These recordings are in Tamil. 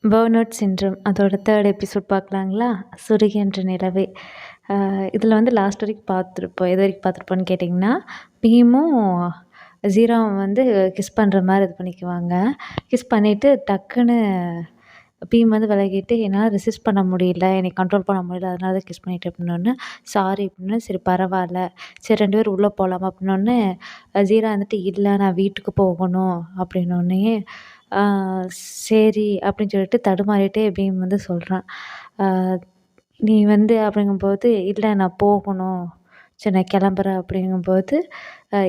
பர்ன் அவுட் சிண்ட்ரோம் அதோட 3 எபிசோட் பார்க்கலாங்களா? "சுருகின்ற நிலவே". இதில் வந்து லாஸ்ட் வரைக்கும் பார்த்துருப்போம். எது வரைக்கும் பார்த்துருப்போம்ன்னு கேட்டிங்கன்னா, பீமும் ஜீராவும் வந்து கிஸ் பண்ணுற மாரி இது பண்ணிக்குவாங்க. கிஸ் பண்ணிவிட்டு டக்குன்னு பீம் வந்து விலகிட்டு, "என்னால் ரெசிஸ்ட் பண்ண முடியல. என்னை கண்ட்ரோல் பண்ண முடியல. அதனால தான் கிஸ் பண்ணிட்டேன்" அப்படின்னோன்னே, "சாரி" அப்படின்னோன்னே, "சரி பரவால்ல. சரி 2 பேரும் உள்ள போலாமா?" அப்படின்னோன்னே, ஜீரா வந்துட்டு, "இல்ல நான் வீட்டுக்கு போகணும்" அப்படின்னோன்னயே, "ஆ சரி" அப்படின்னு சொல்லிட்டு தடுமாறிட்டே பீம் வந்து சொல்றான். "ஆ நீ வந்து" அப்படிங்கும்போது, "இல்ல நான் போகணும். சரி நான் கிளம்புறேன்" அப்படிங்கும்போது,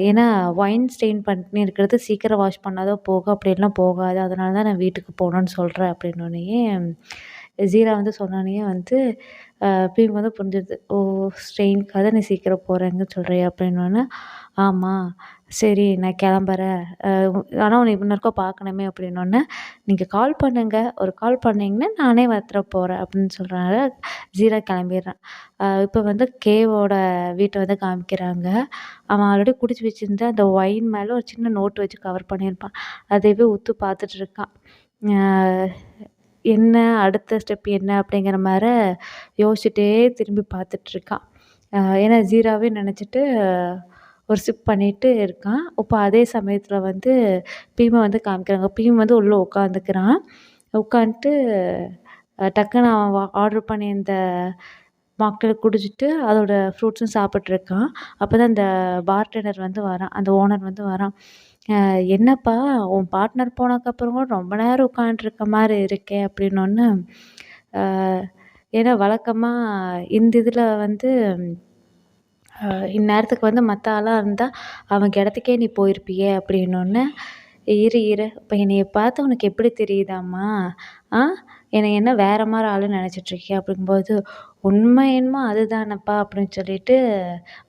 ஏன்னா ஒயின் ஸ்டெயின் பண்ணி இருக்கிறது சீக்கிரம் வாஷ் பண்ணா தான் போகும். அப்படி இல்லைனா போகாது. அதனால தான் நான் வீட்டுக்கு போணும்னு சொல்றேன் அப்படின்னோனயே, ஜீரா வந்து சொன்னோனயே வந்து பீம் வந்து புரிஞ்சுருது. "ஓ! ஸ்ட்ரெயினுக்காக தான் நீ சீக்கிரம் போறேன்னு சொல்றியா?" அப்படின்னோனே, "ஆமா. சரி நான் கிளம்புறேன். ஆனா உன்ன இன்னொருக்கா பார்க்கணுமே" அப்படின்னோனே, "நீங்க கால் பண்ணுங்க. ஒரு கால் பண்ணீங்கன்னா நானே வந்துற போறேன்" அப்படின்னு சொல்றனால ஜீரா கிளம்பிடுறான். இப்போ வந்து கேவோட வீட்ட வந்து காமிக்கிறாங்க. அவன் ஆல்ரெடி குடிச்சு வச்சிருந்த அந்த ஒயின் மேல ஒரு சின்ன நோட் வச்சு கவர் பண்ணியிருப்பான். அதையவே உத்து பார்த்துட்டு இருக்கான். அ என்ன அடுத்த ஸ்டெப் என்ன அப்படிங்கிற மாரி யோசிச்சுட்டே திரும்பி பார்த்துட்ருக்கான். ஏன்னா ஜீராவே நெனச்சுட்டு ஒரு சிப் பண்ணிட்டு இருக்கான். இப்போ அதே சமயத்தில வந்து பீம வந்து காமிக்கிறாங்க. பீம் வந்து உள்ள உட்காந்துக்கிறான். உட்காந்துட்டு டக்குனு அவன் ஆர்டர் பண்ணியிருந்த மாக்டெயில் குடிச்சிட்டு அதோட ஃப்ரூட்ஸும் சாப்பிட்ருக்கான். அப்பதான் அந்த பார்டெண்டர் வந்து வரான். அந்த ஓனர் வந்து வரான். "என்னப்பா உன் பார்ட்னர் போனதுக்கப்புறம் கூட ரொம்ப நேரம் உட்காந்துட்டுருக்க மாரி இருக்கே" அப்படின்னோன்னே, அ ஏன்னா வழக்கமா இந்த இதில வந்து இந்நேரத்துக்கு வந்து மத்த ஆளா இருந்தா, அவங்க இடத்துக்கே நீ போயிருப்பியே அப்படின்னோன்னே, "இரு இரு இப்ப என்னைய பார்த்தா உனக்கு எப்படி தெரியுதாம்மா? ஆ என்னைய என்ன வேற மாரி ஆளுன்னு நெனச்சிட்ருக்கியா?" அப்படிங்கும்போது, "உண்மை என்னமோ அதுதானப்பா" அப்படின்னு சொல்லிட்டு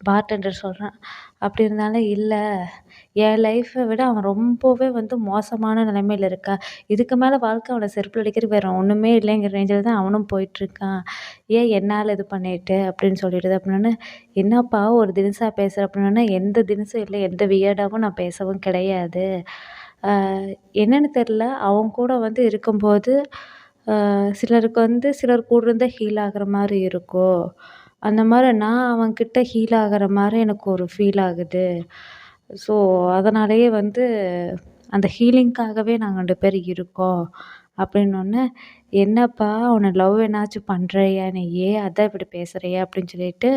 பார்டெண்டர் சொல்றான். அப்படி இருந்தாலும், "இல்ல என் லைஃப்ப விட அவன் ரொம்பவே வந்து மோசமான நிலைமையில இருக்கான். இதுக்கு மேல வாழ்க்கை அவன செருப்புல அடிக்கிறதுக்கு வேற ஒண்ணுமே இல்லைங்கிற ரேஞ்சில தான் அவனும் போயிட்டுருக்கான். ஏன் என்னால இது பண்ணிட்டு?" அப்படின்னு சொல்லிடுது. அப்படின்னோனே, "என்னப்பா ஒரு தினுசா பேசுற?" அப்படின்னோனே, "எந்த தினுசும் இல்ல. எந்த வியர்டாவும் நான் பேசவும் கிடையாது. அ என்னன்னு தெரியல. அவன் கூட வந்து இருக்கும்போது, சிலருக்கு வந்து சிலர் கூட இருந்தா ஹீல் ஆகுற மாரி இருக்கும். அந்த மாரி நான் அவன்கிட்ட ஹீல் ஆகுற மாரி எனக்கு ஒரு ஃபீல் ஆகுது. ஸோ, அதனாலேயே வந்து அந்த ஹீலிங்க்காகவே நாங்க 2 பேரும் இருக்கோம்." அப்படின்னோன்னே, "என்னப்பா உன்ன லவ் என்னாச்சும் பண்றியா நீயி? அதான் இப்படி பேசுறியா?" அப்படின்னு சொல்லிட்டு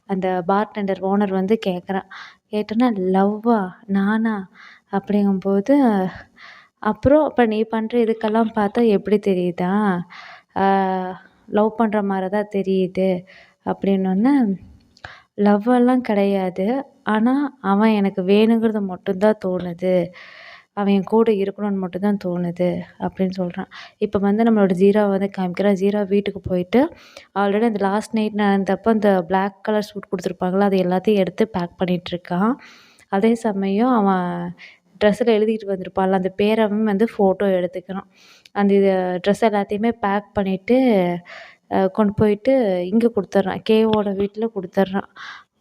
அந்த பார்டெண்டர் ஓனர் வந்து கேட்குறான். கேட்டோனே, "லவ்வா? நானா?" அப்படிங்கும்போது, "அப்புறம் அப்ப நீ பண்ற இதுக்கெல்லாம் பார்த்தா எப்படி தெரியுதா? ஆ லவ் பண்ற மாரி தான் தெரியுது." அப்படின்னோன்னே, "லவ் எல்லாம் கிடையாது. ஆனா அவன் எனக்கு வேணுங்கிறது மட்டும் தான் தோணுது. அவன் என் கூட இருக்கணும்னு மட்டும் தான் தோணுது." அப்படின்னு சொல்றான். இப்ப வந்து நம்மளோட ஜீராவ வந்து காமிக்கிறான். ஜீரா வீட்டுக்கு போயிட்டு, ஆல்ரெடி அந்த லாஸ்ட் நைட் நடந்தப்ப அந்த பிளாக் கலர் சூட் குடுத்துருப்பாங்கல்ல, அது எல்லாத்தையும் எடுத்து பேக் பண்ணிட்டுருக்கான். அதே சமயம் அவன் ட்ரெஸ்ஸில எழுதிட்டு வந்திருப்பான்ல, அந்த பேரவும் வந்து ஃபோட்டோ எடுத்துக்கிறான். அந்த ட்ரெஸ் எல்லாத்தையுமே பேக் பண்ணிட்டு, கொண்டு போயிட்டு இங்க குடுத்துர்றான். கேவோட வீட்ல குடுத்துர்றான்.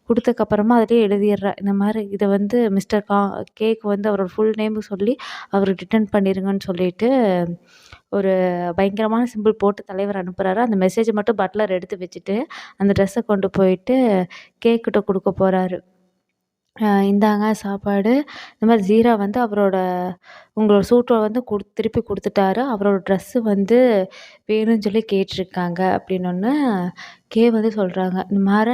குடுத்ததுக்கப்புறமா அதிலயே எழுதிர்றான். இந்த மாரி இத வந்து மிஸ்டர் கேக்கு வந்து அவரோட ஃபுல் நேம் சொல்லி அவருக்கு ரிட்டர்ன் பண்ணிருங்கன்னு சொல்லிட்டு, ஒரு பயங்கரமான சிம்பிள் போட்டு தலைவர் அனுப்புறாரு. அந்த மெசேஜ மட்டும் பட்லர் எடுத்து வச்சுட்டு, அந்த ட்ரெஸ்ஸ கொண்டு போயிட்டு கேக்கிட்ட குடுக்க போறாரு. "இந்தாங்க சாப்பாடு." இந்த மாரி ஜீரா வந்து அவரோட உங்களோட சூட்ட வந்து திருப்பி குடுத்துட்டாரு. அவரோட ட்ரெஸ்ஸு வந்து வேணும்னு சொல்லி கேட்டுருக்காங்க அப்படின்னோன்னே, வந்து சொல்றாங்க, "இந்த மார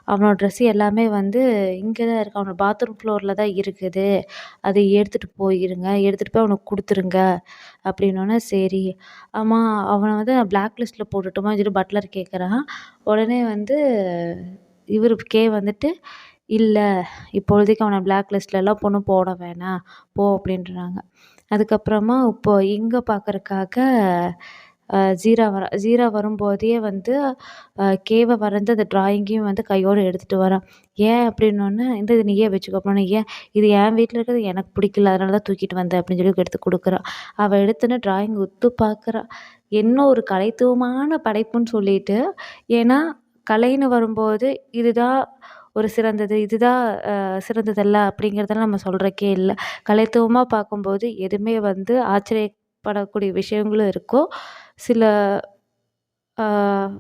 அவனோட ட்ரெஸ்ஸு எல்லாமே வந்து இங்க தான் இருக்கு. அவனோட பாத்ரூம் ஃப்ளோர்ல தான் இருக்குது. அதை எடுத்துட்டு போயிருங்க. எடுத்துட்டு போய் அவனுக்கு குடுத்துருங்க." அப்படின்னோன்னே, "சரி." ஆமா அவன வந்து பிளாக் லிஸ்ட்ல போடட்டுமான்னு சொல்லி பட்லர் கேட்குறான். உடனே வந்து வந்துட்டு, "இல்ல, இப்பொழுதைக்கு அவன பிளாக் லிஸ்ட்லலாம் ஒண்ணும் போட வேணாம். போ" அப்படின்றாங்க. அதுக்கப்புறமா இப்போ இங்க பார்க்கறக்காக ஜீரா வரும்போதே வந்து கேவ வரைஞ்ச அந்த ட்ராயிங்கையும் வந்து கையோட எடுத்துட்டு வரான். "ஏன்?" அப்படின்னோன்னே, "இந்த இது நீயே வச்சுக்கோ" அப்படின்னோன்னே, "ஏன்? இது என் வீட்ல இருக்கிறது எனக்கு பிடிக்கல. அதனால தான் தூக்கிட்டு வந்தேன்" அப்படின்னு சொல்லி எடுத்து குடுக்குறான். அவ எடுத்தோனே ட்ராயிங் உத்து பார்க்குறா. என்ன ஒரு கலைத்துவமான படைப்புன்னு சொல்லிட்டு, ஏன்னா கலைன்னு வரும்போது இதுதான் ஒரு சிறந்தது. இதுதான் சிறந்ததல்ல அப்படிங்கிறதெல்லாம் நம்ம சொல்றதுக்கே இல்ல. கலைத்துவமா பார்க்கும்போது எதுவுமே வந்து படக்கூடிய விஷயங்களும் இருக்கும். சில ஆ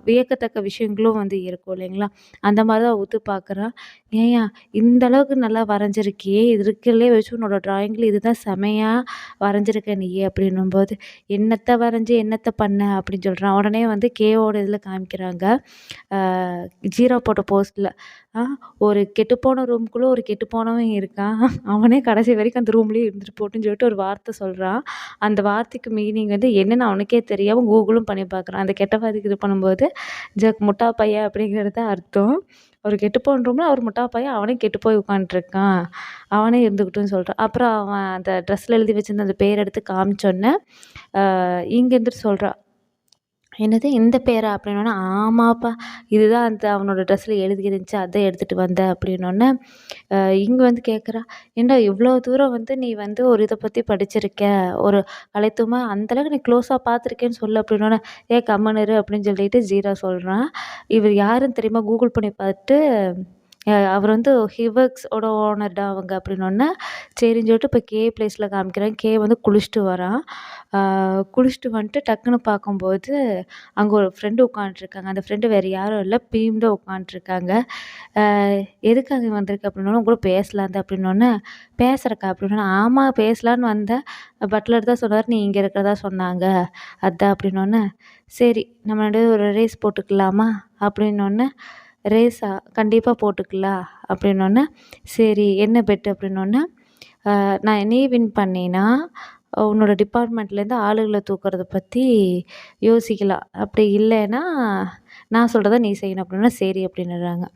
வியக்கத்தக்க விஷயங்களும் வந்து இருக்கும் இல்லைங்களா? அந்த மாரி தான் உத்து பார்க்குறேன். "ஏன்யா இந்த அளவுக்கு நல்லா வரைஞ்சிருக்கியே! இது இருக்கிறதுலே வச்சு உன்னோட ட்ராயிங்ல இதுதான் செமையா வரைஞ்சிருக்க நீயி" அப்படின்னும்போது, "என்னத்த வரைஞ்சு, என்னத்த பண்ண?" அப்படின்னு சொல்றான். உடனே வந்து கேவோட இதில காமிக்கிறாங்க. ஆ 0 போட்ட போஸ்ட்ல. ஆ ஒரு கெட்டுப்போன ரூம்குள்ள ஒரு கெட்டுப்போனவன் இருக்கான். அவனே கடைசி வரைக்கும் அந்த ரூம்லயே இருந்துட்டு போட்டுன்னு சொல்லிட்டு ஒரு வார்த்தை சொல்றான். அந்த வார்த்தைக்கு மீனிங் வந்து என்னன்னு அவனுக்கே தெரியாம கூகுளும் பண்ணி பார்க்குறான். அந்த கெட்ட வார்த்தைக்கு இது பண்ணும்போது, முட்டா பையன் அப்படிங்கிறது தான் அர்த்தம். ஒரு கெட்டுப்போன ரூம்ல ஒரு முட்டா பையன் அவனே கெட்டு போய் உட்காந்துட்டுருக்கான். அவனே இருந்துக்கட்டும்னு சொல்றான். அப்புறம் அவன் அந்த ட்ரெஸ்ல எழுதி வச்சிருந்த அந்த பேர் எடுத்து காமிச்சோன்னே, இங்க இருந்துட்டு சொல்றா, "என்னது இந்த பேரா?" அப்படின்னோன்னே, "ஆமாப்பா. இதுதான் அந்த அவனோட ட்ரெஸ்ல எழுதி இருந்துச்சு. அதான் எடுத்துட்டு வந்தேன்." அப்படின்னோன்னே, இங்க வந்து கேட்குறா, "ஏன்டா இவ்வளோ தூரம் வந்து நீ வந்து ஒரு இத பத்தி படிச்சிருக்க. ஒரு கலைத்துவமா அந்த அளவுக்கு நீ க்ளோஸா பார்த்துருக்கேன்னு சொல்லு." அப்படின்னோன்னே, "ஏய் கம்முனு இரு" அப்படின்னு சொல்லிட்டு ஜீரா சொல்றான். இவர் யாருன்னு தெரியுமா? கூகுள் பண்ணி பார்த்துட்டு, அவர் வந்து ஹிவர்க்ஸோட ஓனர்டா அவங்க அப்படின்னோன்னே, சரின்னு சொல்லிட்டு இப்ப கே பிளேஸ்ல காமிக்கிறாங்க. கே வந்து குளிச்சுட்டு வரான். ஆ குளிச்சுட்டு வந்துட்டு டக்குன்னு பார்க்கும்போது, அங்க ஒரு ஃப்ரெண்டு உட்காந்துட்டுருக்காங்க. அந்த ஃப்ரெண்டு வேற யாரும் இல்ல, பீம் தான் உட்காந்துட்டுருக்காங்க. "அ எதுக்காக வந்திருக்க?" அப்படின்னோனே, "உன் கூட பேசலாம் தான்." அப்படின்னோன்னே, "பேசுறக்கா?" அப்படின்னோன்னே, "ஆமா பேசலான்னு வந்தேன். பட்லர் தான் சொன்னாரு, நீ இங்க இருக்கிறதா சொன்னாங்க. அதான்." அப்படின்னோன்னே, "சரி நம்ம 2 பேரும் ஒரு ரேஸ் போட்டுக்கலாமா?" அப்படின்னோன்னே, "ரேஸா? கண்டிப்பா போட்டுக்கலாம்." அப்படின்னோன்னே, "சரி என்ன பெட்?" அப்படின்னோன்னே, நீ வின் பண்ணீன்னா, உன்னோட டிபார்ட்மெண்ட்லேருந்து ஆளுகள தூக்குறத பத்தி யோசிக்கலாம். அப்படி இல்லைன்னா, நான் சொல்றத நீ செய்யணும்." அப்படின்னோனே, "சரி." அப்படின்னுறாங்க.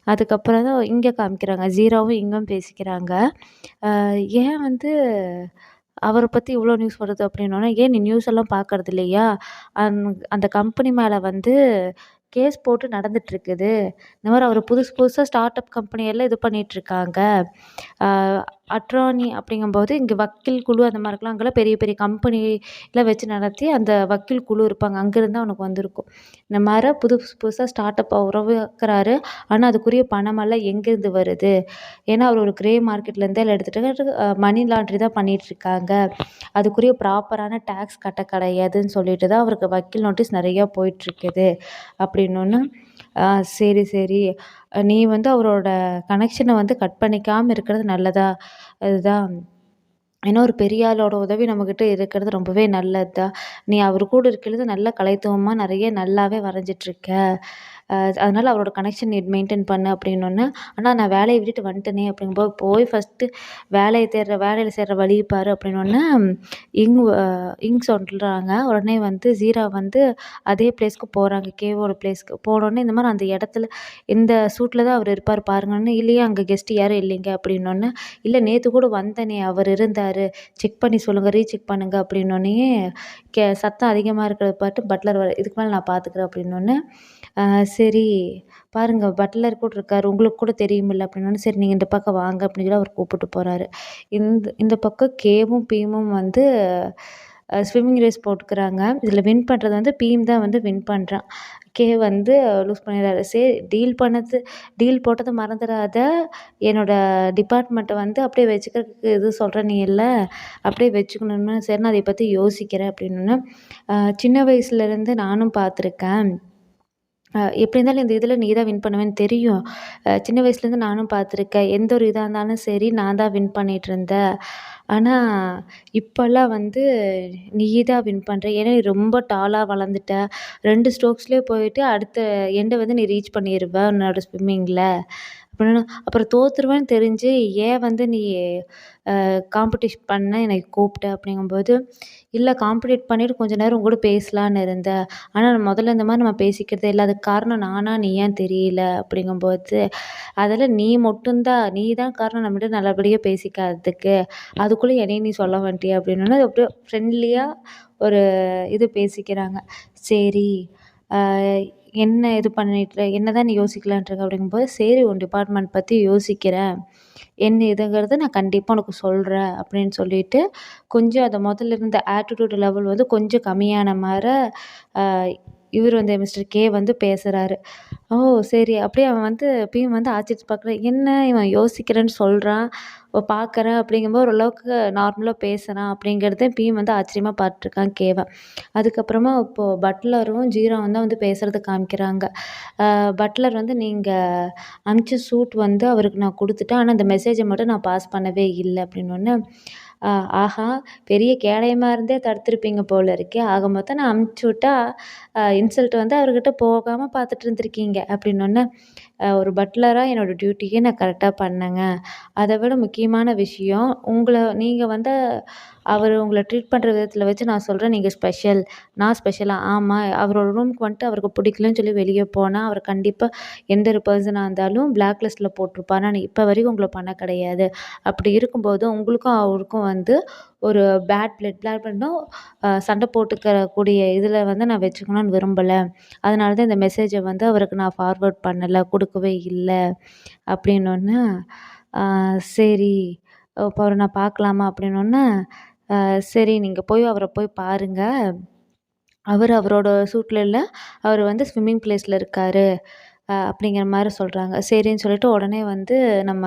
அதுக்கப்புறம் தான் இங்க காமிக்கிறாங்க. ஜீராவும் இங்கும் பேசிக்கிறாங்க. அ ஏன் வந்து அவர பத்தி இவ்ளோ நியூஸ் வருது அப்படின்னோனே, "ஏன் நீ நியூஸ் எல்லாம் பார்க்கறது இல்லையா? அந் அந்த கம்பெனி மேல வந்து கேஸ் போட்டு நடந்துட்டுருக்குது. இந்த மாரி அவரு புதுசு புதுசா ஸ்டார்ட் அப் கம்பெனி எல்லாம் இது பண்ணிட்டுருக்காங்க. அ அட்ரார்னி அப்படிங்கும்போது இங்க வக்கீல் குழு அந்த மாரி இருக்கலாம். அங்கலாம் பெரிய பெரிய கம்பெனிலாம் வச்சு நடத்தி அந்த வக்கீல் குழு இருப்பாங்க. அங்கருந்து அவனுக்கு வந்திருக்கும். இந்த மாரி புதுசு புதுசா ஸ்டார்ட் அப் உருவாக்குறாரு. ஆனா அதுக்குரிய பணமெல்லாம் எங்கேருந்து வருது? ஏன்னா அவரு ஒரு கிரே மார்க்கெட்லேருந்து எல்லாம் எடுத்துட்டு மணி லாண்ட்ரி தான் பண்ணிட்டுருக்காங்க. அதுக்குரிய ப்ராப்பரான டாக்ஸ் கட்ட கிடையாதுன்னு சொல்லிட்டு தான் அவருக்கு வக்கீல் நோட்டீஸ் நெறையா போயிட்டுருக்குது." அப்படின்னோன்னே, "ஆ சரி, சரி. நீ வந்து அவரோட கனெக்ஷன வந்து கட் பண்ணிக்காம இருக்கிறது நல்லதா அதுதான். ஏன்னா ஒரு பெரிய ஆளோட உதவி நம்மகிட்ட இருக்கிறது ரொம்பவே நல்லது தான். நீ அவரு கூட இருக்கிறது நல்ல கலைத்துவமா நெறைய நல்லாவே வரைஞ்சிட்டுருக்க. அதனால அவரோட கனெக்ஷன் நீ மெயின்டெயின் பண்ணு." அப்படின்னோன்னே, "ஆனா நான் வேலைய விட்டுட்டு வந்துட்டேனே." அப்படிங்கும்போது, "போய் ஃபர்ஸ்ட்டு வேலையில சேர்ற வழிய பாரு." அப்படின்னோன்னே, இங் அ இங் சொல்றாங்க. உடனே வந்து ஜீரா வந்து அதே பிளேஸ்க்கு போறாங்க. கேவோட பிளேஸ்க்கு. போனோனே இந்த மாரி அந்த இடத்துல இந்த சூட்ல தான் அவரு இருப்பாரு பாருங்கன்னு, "இல்லையே அங்க கெஸ்ட் யாரும் இல்லைங்க." அப்படின்னோன்னே, "இல்ல நேத்து கூட வந்தனே அவரு இருந்தாரு. செக் பண்ணி சொல்லுங்க. ரீசெக் பண்ணுங்க." அப்படின்னோனயே, சத்தம் அதிகமா இருக்கிறத பார்த்து பட்லர் "இதுக்கு மேல நான் பார்த்துக்கிறேன்." அப்படின்னோன்னே, "ஆ சரி பாருங்க பட்லர் கூட இருக்காரு. உங்களுக்கு கூட தெரியுமில்ல." அப்படின்னோனே, "சரி நீங்க இந்த பக்கம் வாங்க." அப்படின்னு சொல்லி அவர் கூப்பிட்டு போறாரு. இந்த பக்கம் கேவும், பீமும் வந்து ஸ்விம்மிங் ரேஸ் போட்டுக்கிறாங்க. இதில வின் பண்றது வந்து பீம் தான் வந்து வின் பண்றான். கே வந்து லூஸ் பண்ணிடுறாரு. சரி டீல் போட்டத மறந்துறாத. என்னோட டிபார்ட்மெண்ட்ட வந்து அப்படியே வச்சுக்கிறதுக்கு இது சொல்ற நீயல்ல, அப்படியே வச்சுக்கணும்னு சரி நான் அத பத்தி யோசிக்கிறேன்." அப்படின்னோன்னே, சின்ன வயசுலேருந்து நானும் பார்த்துருக்கேன். எப்படி இருந்தாலும் இந்த இதில நீ தான் வின் பண்ணுவேன்னு தெரியும். சின்ன வயசுலேருந்து நானும் பார்த்துருக்கேன். எந்த ஒரு இதா இருந்தாலும் சரி நான் தான் வின் பண்ணிட்டுருந்தேன். ஆனா, இப்பலாம் வந்து நீ தான் வின் பண்ற. ஏன்னா நீ ரொம்ப டாலா வளர்ந்துட்ட. 2 ஸ்ட்ரோக்ஸ்லயே போயிட்டு அடுத்த எண்ட வந்து நீ ரீச் பண்ணிருவ உன்னோட ஸ்விம்மிங்ல. அப்படின்னு அப்புறம் தோத்துருவேன்னு தெரிஞ்சு ஏன் வந்து நீ காம்படிஷன் பண்ண எனக்கு கூப்பிட்ட அப்படிங்கும்போது, "இல்ல காம்படிட் பண்ணிட்டு கொஞ்ச நேரம் உன் கூட பேசலான்னு இருந்தேன். ஆனா முதல்ல இந்த மாரி நம்ம பேசிக்கிறதே இல்ல. அதுக்கு காரணம் நானா நீயான்னு தெரியல." அப்படிங்கும்போது, "அதெல்லாம் நீ தான் காரணம் நம்மகிட்ட நல்லபடியா பேசிக்காததுக்கு. அதுக்குள்ள என்னைய நீ சொல்ல மாட்டியா?" அப்படின்னோனே அப்படியே ஃப்ரெண்ட்லியா ஒரு இது பேசிக்கிறாங்க. சரி, அ என்ன இது பண்ணிட்டு என்னதான் நீ யோசிக்கலான்ட்டு இருக்க அப்படிங்கும்போது, "சரி உன் டிபார்ட்மெண்ட் பத்தி யோசிக்கிறேன். என்ன ஏதுங்கிறத நான் கண்டிப்பா உனக்கு சொல்றேன்." அப்படின்னு சொல்லிட்டு, கொஞ்சம் அத முதல்ல இருந்த ஆட்டிட்யூட் லெவல் வந்து கொஞ்சம் கம்மியான மார, அ இவர் வந்து மிஸ்டர் கே வந்து பேசுறாரு. ஓ! சரி. அப்படியே அவன் வந்து பியும் வந்து ஆச்சரியத்துல பார்க்குறான். என்ன இவன் யோசிக்கிறேன்னு சொல்றான். பார்க்குறேன் அப்படிங்கும்போது ஓரளவுக்கு நார்மலா பேசுறான் அப்படிங்கிறத பியும் வந்து ஆச்சரியமா பார்த்துருக்கான் கேவ. அதுக்கப்புறமா இப்போ பட்லரும் ஜீராவும் தான் வந்து பேசுறத காமிக்கிறாங்க. பட்லர் வந்து நீங்க அனுப்பிச்ச சூட் வந்து அவருக்கு நான் குடுத்துட்டேன். ஆனா அந்த மெசேஜ மட்டும் நான் பாஸ் பண்ணவே இல்ல அப்படின்னோனே, ஆஹா! பெரிய கேடயமா இருந்தே தடுத்திருப்பீங்க போல இருக்கே. ஆக மொத்தம் நான் அனுப்பிச்சு விட்டா, இன்சல்ட் வந்து அவர்கிட்ட போகாம பார்த்துட்டு இருந்திருக்கீங்க அப்படின்னோனே, ஒரு பட்லரா என்னோட டியூட்டிய நான் கரெக்ட்டா பண்ணேங்க. அத விட முக்கியமான விஷயம், நீங்க வந்து அவரு உங்கள ட்ரீட் பண்ற விதத்துல வச்சு நான் சொல்றேன், நீங்க ஸ்பெஷல். நான் ஸ்பெஷலா? ஆமா. அவரோட ரூமுக்கு வந்துட்டு அவருக்கு பிடிக்கலன்னு சொல்லி வெளிய போனா, அவர கண்டிப்பா எந்த ஒரு பெர்சனா இருந்தாலும் பிளாக் லிஸ்ட்ல போட்டுருப்பாரு. ஆனா இப்ப வரைக்கும் உங்கள பண்ண கிடையாது. அப்படி இருக்கும்போது உங்களுக்கும் அவருக்கும் வந்து ஒரு பிளாட் பிளட்னா சண்டை போட்டுக்கிற கூடிய இதில வந்து நான் வச்சுக்கணும்னு விரும்பல. அதனால தான் இந்த மெசேஜ வந்து அவருக்கு நான் ஃபார்வர்ட் பண்ணல, குடுக்கவே இல்ல அப்படின்னோன்னே, "ஆ சரி, அப்போ அவர நான் பார்க்கலாமா?" அப்படின்னோன்னே, சரி நீங்க அவர போய் பாருங்க. அவரோட சூட்ல இல்ல. அவரு வந்து ஸ்விம்மிங் பிளேஸ்ல இருக்காரு." அப்படிங்கிற மாரி சொல்றாங்க. சரின்னு சொல்லிட்டு உடனே வந்து நம்ம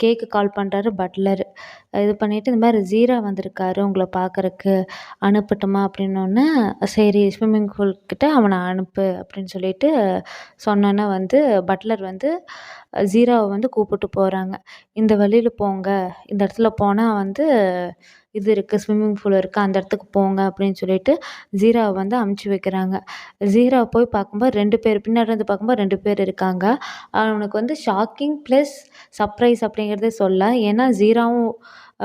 கேக்கு கால் பண்றாரு பட்லரு. இது பண்ணிட்டு இந்த மாரி "ஜீரா வந்திருக்காரு உங்கள பார்க்கறக்கு. அனுப்பட்டுமா?" அப்படின்னோனே, "சரி ஸ்விம்மிங் பூல் கிட்ட அவன அனுப்பு" அப்படின்னு சொல்லிட்டு சொன்னோனே வந்து பட்லர் வந்து ஜீராவ வந்து கூப்பிட்டு போறாங்க. "இந்த வழியில போங்க. இந்த இடத்துல போனா வந்து இது இருக்கு. ஸ்விம்மிங் பூல் இருக்கு. அந்த இடத்துக்கு போங்க" அப்படின்னு சொல்லிட்டு ஜீராவ வந்து அனுப்பிச்சு வைக்கிறாங்க. ஜீராவ போய் பார்க்கும்போது 2 பேர் பின்னாடி இருந்து பார்க்கும்போது 2 பேர் இருக்காங்க. அவனுக்கு வந்து ஷாக்கிங் ப்ளஸ் சர்ப்ரைஸ் அப்படிங்கிறதே சொல்லலாம். ஏன்னா ஜீராவும்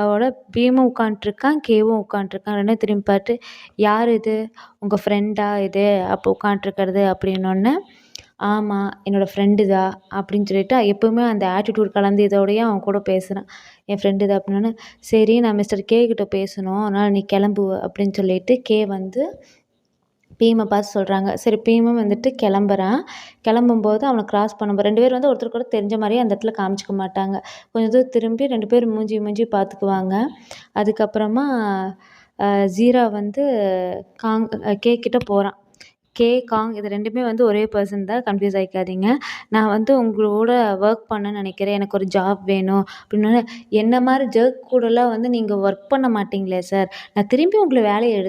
ஓட பீமும் உட்காண்ட்ருக்கான், கேவும் உட்காண்ட்ருக்கான். 2ம் திரும்பி பார்த்து, "யார் இது? உங்க ஃப்ரெண்டா இது? அப்போ உட்காண்ட்ருக்கிறது?" அப்படின்னோன்னே, "ஆமா, என்னோட ஃப்ரெண்டு தான்" அப்படின்னு சொல்லிட்டு எப்பவுமே அந்த ஆட்டிட்யூட் கலந்த இதோடயே அவன் கூட பேசுறான். "என் ஃப்ரெண்டு தான்" அப்படின்னோன்னே, "சரி நான் மிஸ்டர் கே கிட்ட பேசணும். அதனால நீ கிளம்பு" அப்படின்னு சொல்லிட்டு கே வந்து பீம பார்த்து சொல்றாங்க. சரி பீமும் வந்துட்டு கிளம்புறான். கிளம்பும்போது அவன கிராஸ் பண்ணும்போது 2 பேரும் வந்து ஒருத்தருக்கு ஒருத்தர் தெரிஞ்ச மாரியே அந்த இடத்துல காமிச்சுக்க மாட்டாங்க. கொஞ்சம் தூரம் திரும்பி 2 பேரும் மூஞ்சி பார்த்துக்குவாங்க. அதுக்கப்புறமா ஜீரா வந்து கே கிட்ட போறான். கே, காங் இது 2மே வந்து ஒரே பெர்சன் தான். கன்ஃப்யூஸ் ஆயிக்காதீங்க. நான் வந்து உங்களோட ஒர்க் பண்ணணும்னு நெனைக்கிறேன். எனக்கு ஒரு ஜாப் வேணும் அப்டின்னோனே, என்ன மாரி ஜெர்க் கூடலாம் வந்து நீங்க ஒர்க் பண்ண மாட்டீங்களே சார். நான் திரும்பி உங்கள வேலையில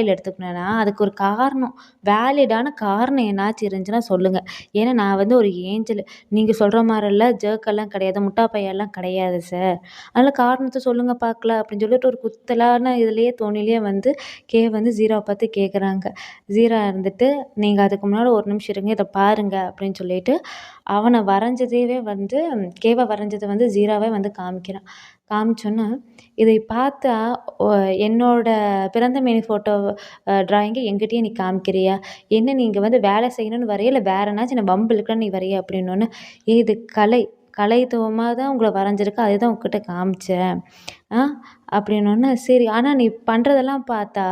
எடுத்துக்கணும்னா, அதுக்கு ஒரு காரணம், வேலிடான காரணம் என்னாச்சும் இருந்துச்சுன்னா சொல்லுங்க. ஏன்னா நான் வந்து ஒரு ஏஞ்சல். நீங்க சொல்ற மாரிலாம் ஜெர்க்கெல்லாம் கிடையாது. முட்டா பையன்லாம் கிடையாது சார். அதனால காரணத்த சொல்லுங்க பார்க்கலாம் அப்டின்னு சொல்லிட்டு ஒரு குத்தலான இதுலயே தோணிலயே வந்து கே வந்து ஜீராவ பார்த்து கேட்குறாங்க. ஜீரா இருந்துட்டு, "நீங்க அதுக்கு முன்னாடி ஒரு நிமிஷம் இருங்க. இத பாருங்க" அப்படின்னு சொல்லிட்டு, அவன வரைஞ்சதையவே வந்து கேவ வரைஞ்சத வந்து ஜீராவே வந்து காமிக்கிறான். காமிச்சோன்னே, "இதை பார்த்தா ஒ என்னோட பிறந்த மேனி ஃபோட்டோ ட்ராயிங்க என்கிட்டயே நீ காமிக்கிறியா? என்ன நீ இங்க வந்து வேலை செய்யணும்னு வர்றியா? இல்ல வேற என்னாச்சும் என்ன வம்பு இழுக்கணும்னு நீ வர்றியா?" அப்படின்னோன்னே, "ஏய் இது கலை. கலைத்துவமா தான் உங்கள வரைஞ்சிருக்கேன். அதுதான் உன்கிட்ட காமிச்சேன்." ஆ அப்படின்னோன்னே, "சரி. ஆனா நீ பண்றதெல்லாம் பார்த்தா,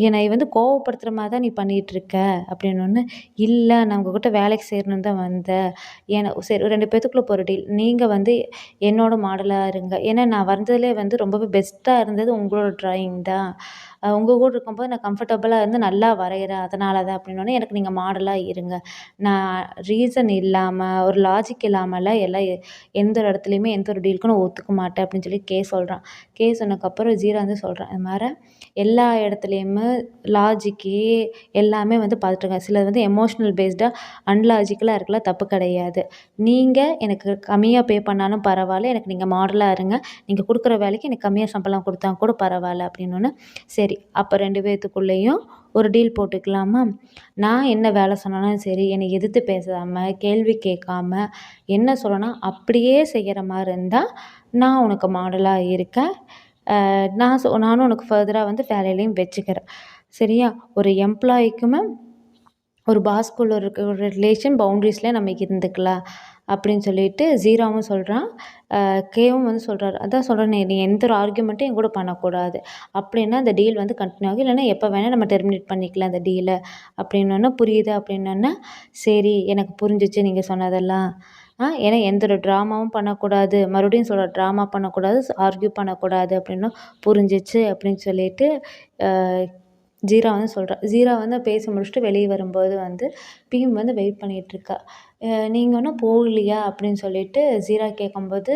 என்னைய வந்து கோவப்படுத்துற மாரி தான் நீ பண்ணிட்டுருக்க." அப்படின்னோன்னே, "இல்ல நான் உங்ககிட்ட வேலைக்கு சேரணும்னு தான் வந்தேன். சரி 2 பேத்துக்குள்ள இப்போ ஒரு டீல். நீங்க வந்து என்னோட மாடலா இருங்க. ஏன்னா நான் வரைஞ்சதுலயே வந்து ரொம்பவே பெஸ்ட்டா இருந்தது உங்களோட ட்ராயிங் தான். உங்க கூட இருக்கும்போது நான் கம்ஃபர்டபுளா இருந்து நல்லா வரையிறேன். அதனால தான்." அப்படின்னோன்னே, "எனக்கு நீங்க மாடலா இருங்க. நான் ரீசன் இல்லாம, ஒரு லாஜிக் இல்லாமலாம் எந்த ஒரு இடத்துலயுமே எந்த ஒரு டீலுக்கும் நான் ஒத்துக்க மாட்டேன்." அப்படின்னு சொல்லி கே சொல்றான். கே சொன்னதுக்கப்புறம் ஜீரா வந்து சொல்றான், "இது மாரி எல்லா இடத்துலயுமே லாஜிக்கே எல்லாமே வந்து பார்த்துட்டுருக்கேன். சிலது வந்து எமோஷனல் பேஸ்டா அன்லாஜிக்கலா இருக்கலாம். தப்பு கிடையாது. நீங்க எனக்கு கம்மியா பே பண்ணாலும் பரவால்ல. எனக்கு நீங்க மாடலா இருங்க. நீங்க குடுக்குற வேலைக்கு எனக்கு கம்மியா சம்பளம் குடுத்தா கூட பரவால்ல." அப்படின்னோன்னே, "சரி அப்ப 2 பேத்துக்குள்ளேயும் ஒரு டீல் போட்டுக்கலாமா? நான் என்ன வேலை சொன்னாலும் சரி, என்னை எதிர்த்து பேசாம, கேள்வி கேட்காம, என்ன சொல்லணும் அப்படியே செய்யற மாரி இருந்தா, நான் உனக்கு மாடலா இருக்கேன். நானும் உனக்கு ஃபர்தரா வந்து வேலையிலயும் வச்சுக்கிறேன். சரியா? ஒரு எம்ப்ளாயிக்குமே ஒரு பாஸ்க்குள்ள இருக்க ஒரு ரிலேஷன் பவுண்டரிஸ்ல நம்ம இருந்துக்கலாம்." அப்படின்னு சொல்லிட்டு ஜீராவும் சொல்றான். கேவும் வந்து சொல்றாரு. "அதான் சொல்றேனே, நீ எந்த ஒரு ஆர்கியூமெண்ட்டும் என் கூட பண்ணக்கூடாது. அப்படின்னா அந்த டீல் வந்து கன்டின்யூ ஆகும். இல்லைன்னா எப்போ வேணா நம்ம டெர்மினேட் பண்ணிக்கலாம் அந்த டீல." அப்படின்னோன்னே, "புரியுது." அப்படின்னோன்னே, "சரி எனக்கு புரிஞ்சுச்சு நீங்க சொன்னதெல்லாம். ஏன்னா எந்த ஒரு ட்ராமாவும் பண்ணக்கூடாது. மறுபடியும் சொல்றேன் ட்ராமா பண்ணக்கூடாது, ஆர்கியூ பண்ணக்கூடாது." அப்படின்னும், "புரிஞ்சுச்சு." அப்படின்னு சொல்லிட்டு, அ ஜீரா வந்து சொல்றா. ஜீரா வந்து பேசி முடிச்சுட்டு வெளிய வரும்போது வந்து பீம் வந்து வெயிட் பண்ணிட்டுருக்கா. "நீங்க இன்னும் போகலையா?" அப்படின்னு சொல்லிட்டு ஜீரா கேட்கும்போது,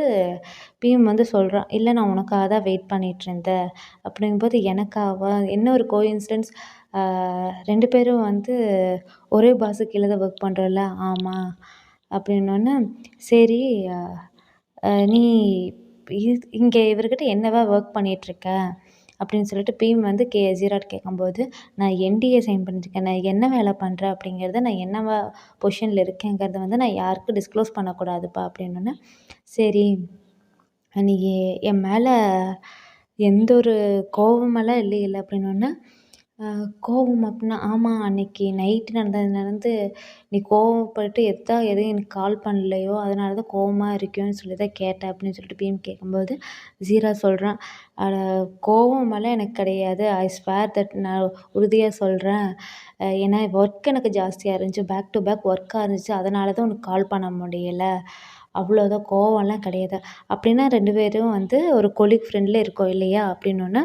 பீம் வந்து சொல்றான், "இல்ல நான் உனக்காக தான் வெயிட் பண்ணிட்டுருந்தேன்." அப்படிங்கும்போது, "எனக்காவா? என்ன ஒரு கோஇன்சிடென்ஸ். ஆ 2 பேரும் வந்து ஒரே பாஸ் கீழ தான் ஒர்க் பண்றோம்ல." "ஆமா." அப்படின்னோனே, "சரி, அ நீ இங்க இவர்கிட்ட என்னவா ஒர்க் பண்ணிட்டுருக்க?" அப்படின்னு சொல்லிட்டு பீம் வந்து ஜீராட்ட கேட்கும்போது, "நான் என்டிஏ சைன் பண்ணியிருக்கேன். நான் என்ன வேலை பண்றேன் அப்படிங்கிறத, நான் என்னவா பொசிஷன்ல இருக்கேங்கிறத வந்து நான் யாருக்கும் டிஸ்க்ளோஸ் பண்ணக்கூடாதுப்பா." அப்படின்னோனே, "சரி, நீ என் மேல எந்த ஒரு கோவமெல்லாம் இல்லையில்ல?" அப்படின்னோனே, கோவம் அப்டின்னா, "ஆமா, அன்னைக்கு நைட்டு நடந்தது நடந்து நீ கோவப்பட்டு எதையும் எனக்கு கால் பண்ணலையோ, அதனால தான் கோவமா இருக்கியோன்னு சொல்லி தான் கேட்டேன்." அப்படின்னு சொல்லிட்டு பீம் கேட்கும்போது, ஜீரா சொல்றான், "அட, கோவமெல்லாம் எனக்கு கிடையாது. ஐ ஸ்வேர் தட் நான் உறுதியா சொல்றேன். ஏன்னா ஒர்க் எனக்கு ஜாஸ்தியா இருந்துச்சு. பேக் டு பேக் ஒர்க்கா இருந்துச்சு. அதனால தான் உனக்கு கால் பண்ண முடியல. அவ்வளோதான், கோவம்லாம் கிடையாது." "அப்படின்னா 2 பேரும் வந்து ஒரு கொலீக் ஃப்ரெண்ட்ல இருக்கோம் இல்லையா?" அப்படின்னோனே,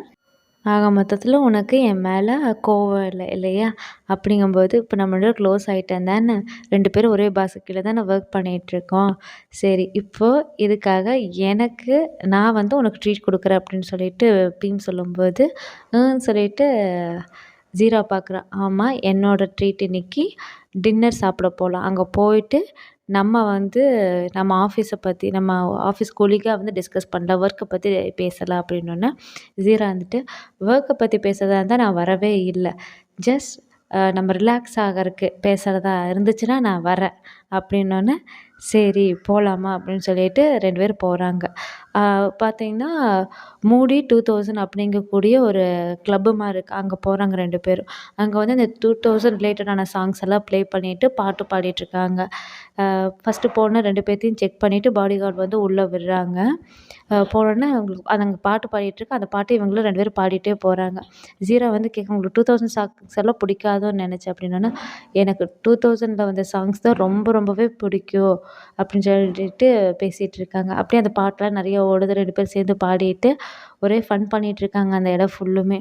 "ஆக மொத்தத்தில உனக்கு என் மேல கோவம் இல்ல இல்லையா? அப்படிங்கும்போது இப்ப நம்ம 2 பேரும் க்ளோஸ் ஆயிட்டோம் தானே! 2 பேரும் ஒரே பாஸ் கீழ தானே ஒர்க் பண்ணிட்டுருக்கோம். சரி, இப்போ இதுக்காக எனக்கு நான் வந்து உனக்கு ட்ரீட் குடுக்குறேன்." அப்படின்னு சொல்லிட்டு பீம் சொல்லும்போது, சொல்லிட்டு ஜீரா பார்க்குறா. "ஆமா, என்னோட ட்ரீட் இன்னைக்கு டின்னர் சாப்பிட போலாம். அங்க போயிட்டு நம்ம வந்து நம்ம நம்ம ஆஃபீஸ் கொலீகா வந்து டிஸ்கஸ் பண்ணலாம். ஒர்க்க பத்தி பேசலாம்." அப்படின்னோனே, ஜீரா வந்துட்டு, "ஒர்க்க பத்தி பேசுறதா இருந்தா நான் வரவே இல்ல. ஜஸ்ட் நம்ம ரிலாக்ஸ் ஆகறக்கு பேசுறதா இருந்துச்சுன்னா நான் வரேன்." அப்படின்னோனே, "சரி, போலாமா?" அப்படின்னு சொல்லிட்டு 2 பேரும் போறாங்க. பார்த்தீங்கன்னா, மூடி 2000 அப்படிங்கக்கூடிய ஒரு கிளப்பு மாரி இருக்கு. அங்க போறாங்க 2 பேரும். அங்க வந்து இந்த 2000 ரிலேட்டடான சாங்ஸ் எல்லாம் ப்ளே பண்ணிட்டு பாட்டு பாடிட்டுருக்காங்க. ஃபர்ஸ்ட்டு போன 2 பேத்தையும் செக் பண்ணிட்டு பாடிகார்ட் வந்து உள்ள விடுறாங்க. போனோனே அவங்களுக்கு அது அங்க பாட்டு பாடிட்டுருக்கு. அந்த பாட்ட இவங்களும் 2 பேரும் பாடிட்டே போறாங்க. ஜீரா வந்து கேட்கும், "உங்களுக்கு 2000 சாங்ஸ் எல்லாம் பிடிக்காதோன்னு நெனச்சேன்." அப்படின்னோனே, "எனக்கு 2000ல வந்த சாங்ஸ் தான் ரொம்பவே பிடிக்கும்." அப்படின்னு சொல்லிட்டு பேசிட்டு இருக்காங்க. அப்படியே அந்த பாட்டுலாம் நெறைய ஓடுது. 2 பேரும் சேர்ந்து பாடிட்டு ஒரே ஃபன் பண்ணிட்டுருக்காங்க அந்த இடம் ஃபுல்லுமே.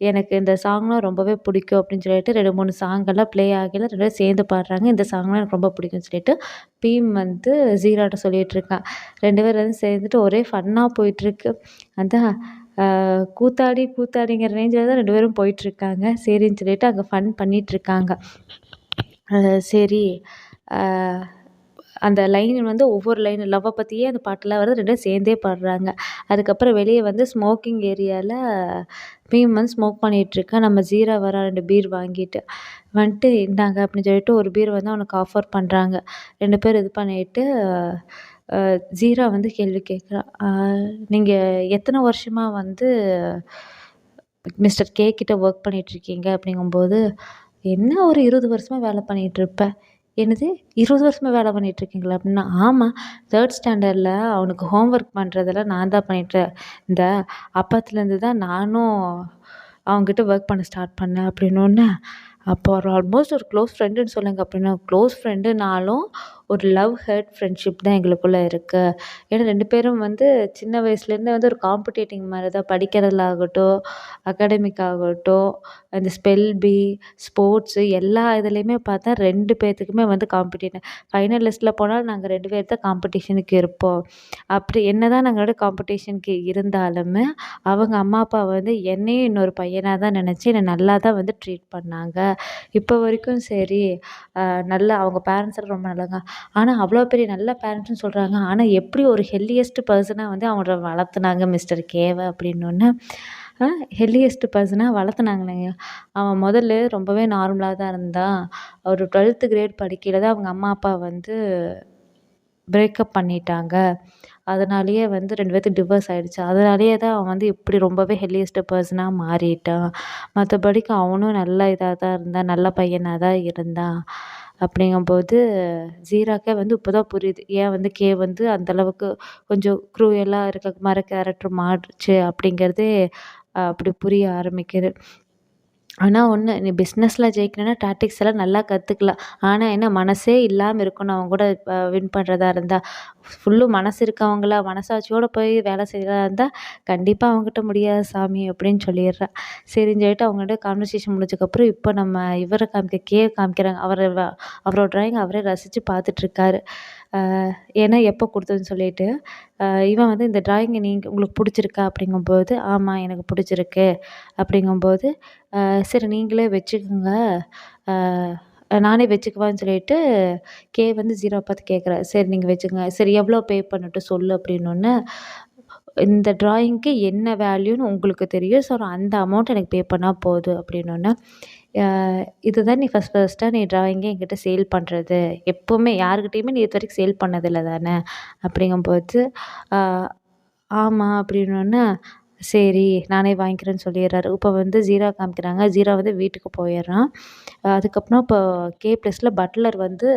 "எனக்கு இந்த சாங்லாம் ரொம்பவே பிடிக்கும்." அப்படின்னு சொல்லிட்டு 2, 3 சாங்கெல்லாம் ப்ளே ஆகையில 2 பேரும் சேர்ந்து பாடுறாங்க. "இந்த சாங்லாம் எனக்கு ரொம்ப பிடிக்கும்னு" சொல்லிட்டு பீம் வந்து ஜீராட்ட சொல்லிட்டுருக்கான். 2 பேரும் வந்து சேர்ந்துட்டு ஒரே ஃபன்னா போயிட்டுருக்கு. அதான் கூத்தாடி கூத்தாடிங்கிற ரேஞ்சில தான் 2 பேரும் போயிட்டுருக்காங்க. சரின்னு சொல்லிட்டு அங்க ஃபன் பண்ணிட்டுருக்காங்க. சரி, அ அந்த லைன் வந்து ஒவ்வொரு லைன் லவ்வ பத்தியே அந்த பாட்டெல்லாம் வருது. 2 பேரும் சேர்ந்தே பாடுறாங்க. அதுக்கப்புறம் வெளிய வந்து ஸ்மோக்கிங் ஏரியால பீம் வந்து ஸ்மோக் பண்ணிட்டுருக்கான். நம்ம ஜீரா வரான் 2 பீர் வாங்கிட்டு. வந்துட்டு, "இந்தாங்க" அப்படின்னு சொல்லிட்டு ஒரு பீர் வந்து அவனுக்கு ஆஃபர் பண்றாங்க. 2 பேரும் இது பண்ணிட்டு, ஜீரா வந்து கேள்வி கேட்குறா. நீங்க எத்தன வருஷமா வந்து மிஸ்டர் கே கிட்ட ஒர்க் பண்ணிட்டுருக்கீங்க?" அப்படிங்கும்போது, "என்ன ஒரு 20 வருஷமா வேலை பண்ணிட்டுருப்பேன்." "என்னது, 20 வருஷமா வேலை பண்ணிட்டுருக்கீங்களா?" அப்படின்னா, "ஆமா, 3 ஸ்டாண்டர்ட்ல அவனுக்கு ஹோம் ஒர்க் பண்றதெல்லாம் நான் தான் பண்ணிட்டு இருந்தேன். அப்பத்துலேருந்து தான் நானும் அவன்கிட்ட ஒர்க் பண்ண ஸ்டார்ட் பண்ணேன்." அப்படின்னோனே, "அப்போ ஒரு ஆல்மோஸ்ட் ஒரு க்ளோஸ் ஃப்ரெண்டுன்னு சொல்லுங்க." அப்படின்னா, "க்ளோஸ் ஃப்ரெண்டுனாலும் ஒரு லவ் ஹர்ட் ஃப்ரெண்ட்ஷிப் தான் எங்களுக்குள்ள இருக்கு. ஏன்னா 2 பேரும் வந்து சின்ன வயசுலேருந்தே வந்து ஒரு காம்படிட்டிங் மாரி தான். படிக்கிறதுல ஆகட்டும், அகாடமிக் ஆகட்டும், அந்த ஸ்பெல் பீ, ஸ்போர்ட்ஸு எல்லா இதுலயுமே பார்த்தா 2 பேத்துக்குமே வந்து காம்படிஷன். ஃபைனல் லிஸ்ட்ல போனாலும் நாங்க 2 பேர் தான் காம்படிஷனுக்கு இருப்போம். அப்படி என்னதான் நாங்களோட காம்படிஷனுக்கு இருந்தாலுமே, அவங்க அம்மா, அப்பா வந்து என்னையும் இன்னொரு பையனா தான் நெனச்சு என்ன நல்லா தான் வந்து ட்ரீட் பண்ணாங்க. இப்போ வரைக்கும் சரி, நல்லா அவங்க பேரண்ட்ஸ் எல்லாம் ரொம்ப நல்லவங்க. ஆனா அவ்வளோ பெரிய நல்ல பேரண்ட்ஸ்ன்னு சொல்றாங்க. ஆனா எப்படி ஒரு ஹெல்தியஸ்ட் பெர்சனா வந்து அவங்கள வளர்த்துனாங்க மிஸ்டர் கேவ." அப்படின்னோனே, ஹெல்தியஸ்ட் பெர்சனா வளர்த்துனாங்களேங்க. அவன் முதல்ல ரொம்பவே நார்மலா தான் இருந்தான். ஒரு 12த் கிரேட் படிக்கையில தான் அவங்க அம்மா, அப்பா வந்து பிரேக்கப் பண்ணிட்டாங்க. அதனாலேயே வந்து 2 பேத்துக்கும் டிவோர்ஸ் ஆயிடுச்சு. அதனாலேயே தான் அவன் வந்து இப்படி ரொம்பவே ஹெல்தியஸ்ட் பெர்சனா மாறிட்டான். மத்தபடிக்கு அவனும் நல்ல இதா தான் இருந்தான். நல்ல பையனா தான் இருந்தான். அப்படிங்கும்போது ஜீராக்கே வந்து இப்ப தான் புரியுது. ஏன் வந்து கே வந்து அந்த அளவுக்கு கொஞ்சம் க்ரூயலா இருக்க மாரி கேரக்டர் மாறுச்சு அப்படிங்கிறதே அப்படி புரிய ஆரம்பிக்குது. ஆனா ஒண்ணு, நீ பிசினஸ்ல ஜெயிக்கணும்னா டாக்டிக்ஸ் எல்லாம் நல்லா கத்துக்கலாம். ஆனா என்ன மனசே இல்லாம இருக்கணும் அவங்க கூட வின் பண்றதா இருந்தா. ஃபுல்லும் மனசு இருக்கவங்களா, மனசாட்சியோட போய் வேலை செய்றதா இருந்தா, கண்டிப்பா அவங்ககிட்ட முடியாது சாமி அப்படின்னு சொல்லிடுறா. சரின்னு சொல்லிட்டு அவங்கள்ட்ட கான்வர்சேஷன் முடிஞ்சதுக்கப்புறம், இப்போ நம்ம இவர காமிக்கிறாங்க. அவரோட டிராயிங் அவரே ரசிச்சு பார்த்துட்டுருக்காரு. அ ஏன்னா எப்போ குடுத்ததுன்னு சொல்லிட்டு. இவன் வந்து இந்த டிராயிங்க உங்களுக்கு புடிச்சிருக்கா? அப்படிங்கும்போது, ஆமா எனக்கு புடிச்சிருக்கு. அப்படிங்கும்போது, சரி நீங்களே வச்சுக்கோங்க. அ நானே வச்சுக்கவான்னு சொல்லிட்டு, வந்து 0வ பார்த்து கேட்குறாரு. சரி நீங்க வச்சுக்கங்க. சரி எவ்வளோ பே பண்ணட்டும் சொல்லு அப்படின்னோன்னே, இந்த டிராயிங்க்கு என்ன வேல்யூன்னு உங்களுக்கு தெரியும். ஸோ அந்த அமௌண்ட் எனக்கு பே பண்ணா போதும் அப்படின்னோன்னே, அ இதுதான் நீ ஃபர்ஸ்ட்டா நீ டிராயிங்கே என்கிட்ட சேல் பண்றது. எப்பவுமே யார்கிட்டயுமே நீ இதுவரைக்கும் சேல் பண்ணதில்ல தானே? அப்படிங்கும்போது, அ ஆமா அப்படின்னோன்னே, சரி நானே வாங்கிக்கிறேன்னு சொல்லிடுறாரு. இப்போ வந்து ஜீரா காமிக்கிறாங்க. ஜீரா வந்து வீட்டுக்கு போயிடுறான். அதுக்கப்புறம் இப்போ ப்ளஸ்ல பட்லர் வந்து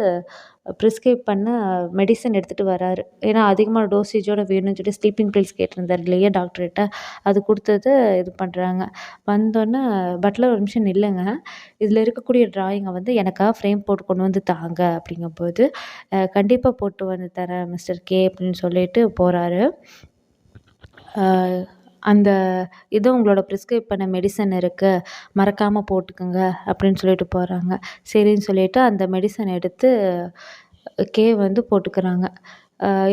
ப்ரிஸ்கிரைப் பண்ண மெடிசன் எடுத்துட்டு வராரு. ஏன்னா அதிகமான டோசேஜோட வேணும்னு சொல்லி ஸ்லீப்பிங் பில்ஸ் கேட்டிருந்தாரு இல்லையா டாக்டர்கிட்ட. அது குடுத்தது இது பண்றாங்க. வந்தோன்னே பட்லர் ஒரு நிமிஷம் நில்லுங்க. இதில இருக்கக்கூடிய டிராயிங்க வந்து எனக்காக ஃப்ரேம் போட்டு கொண்டு வந்து தாங்க அப்படிங்கும்போது, கண்டிப்பா போட்டு வந்து தரேன் மிஸ்டர் கே அப்படின்னு சொல்லிட்டு போறாரு. அ அந்த இது உங்களோட ப்ரிஸ்கிரைப் பண்ண மெடிசன் இருக்கு. மறக்காம போட்டுக்கங்க அப்படின்னு சொல்லிட்டு போறாங்க. சரின்னு சொல்லிட்டு அந்த மெடிசன் எடுத்து வந்து போட்டுக்கிறாங்க.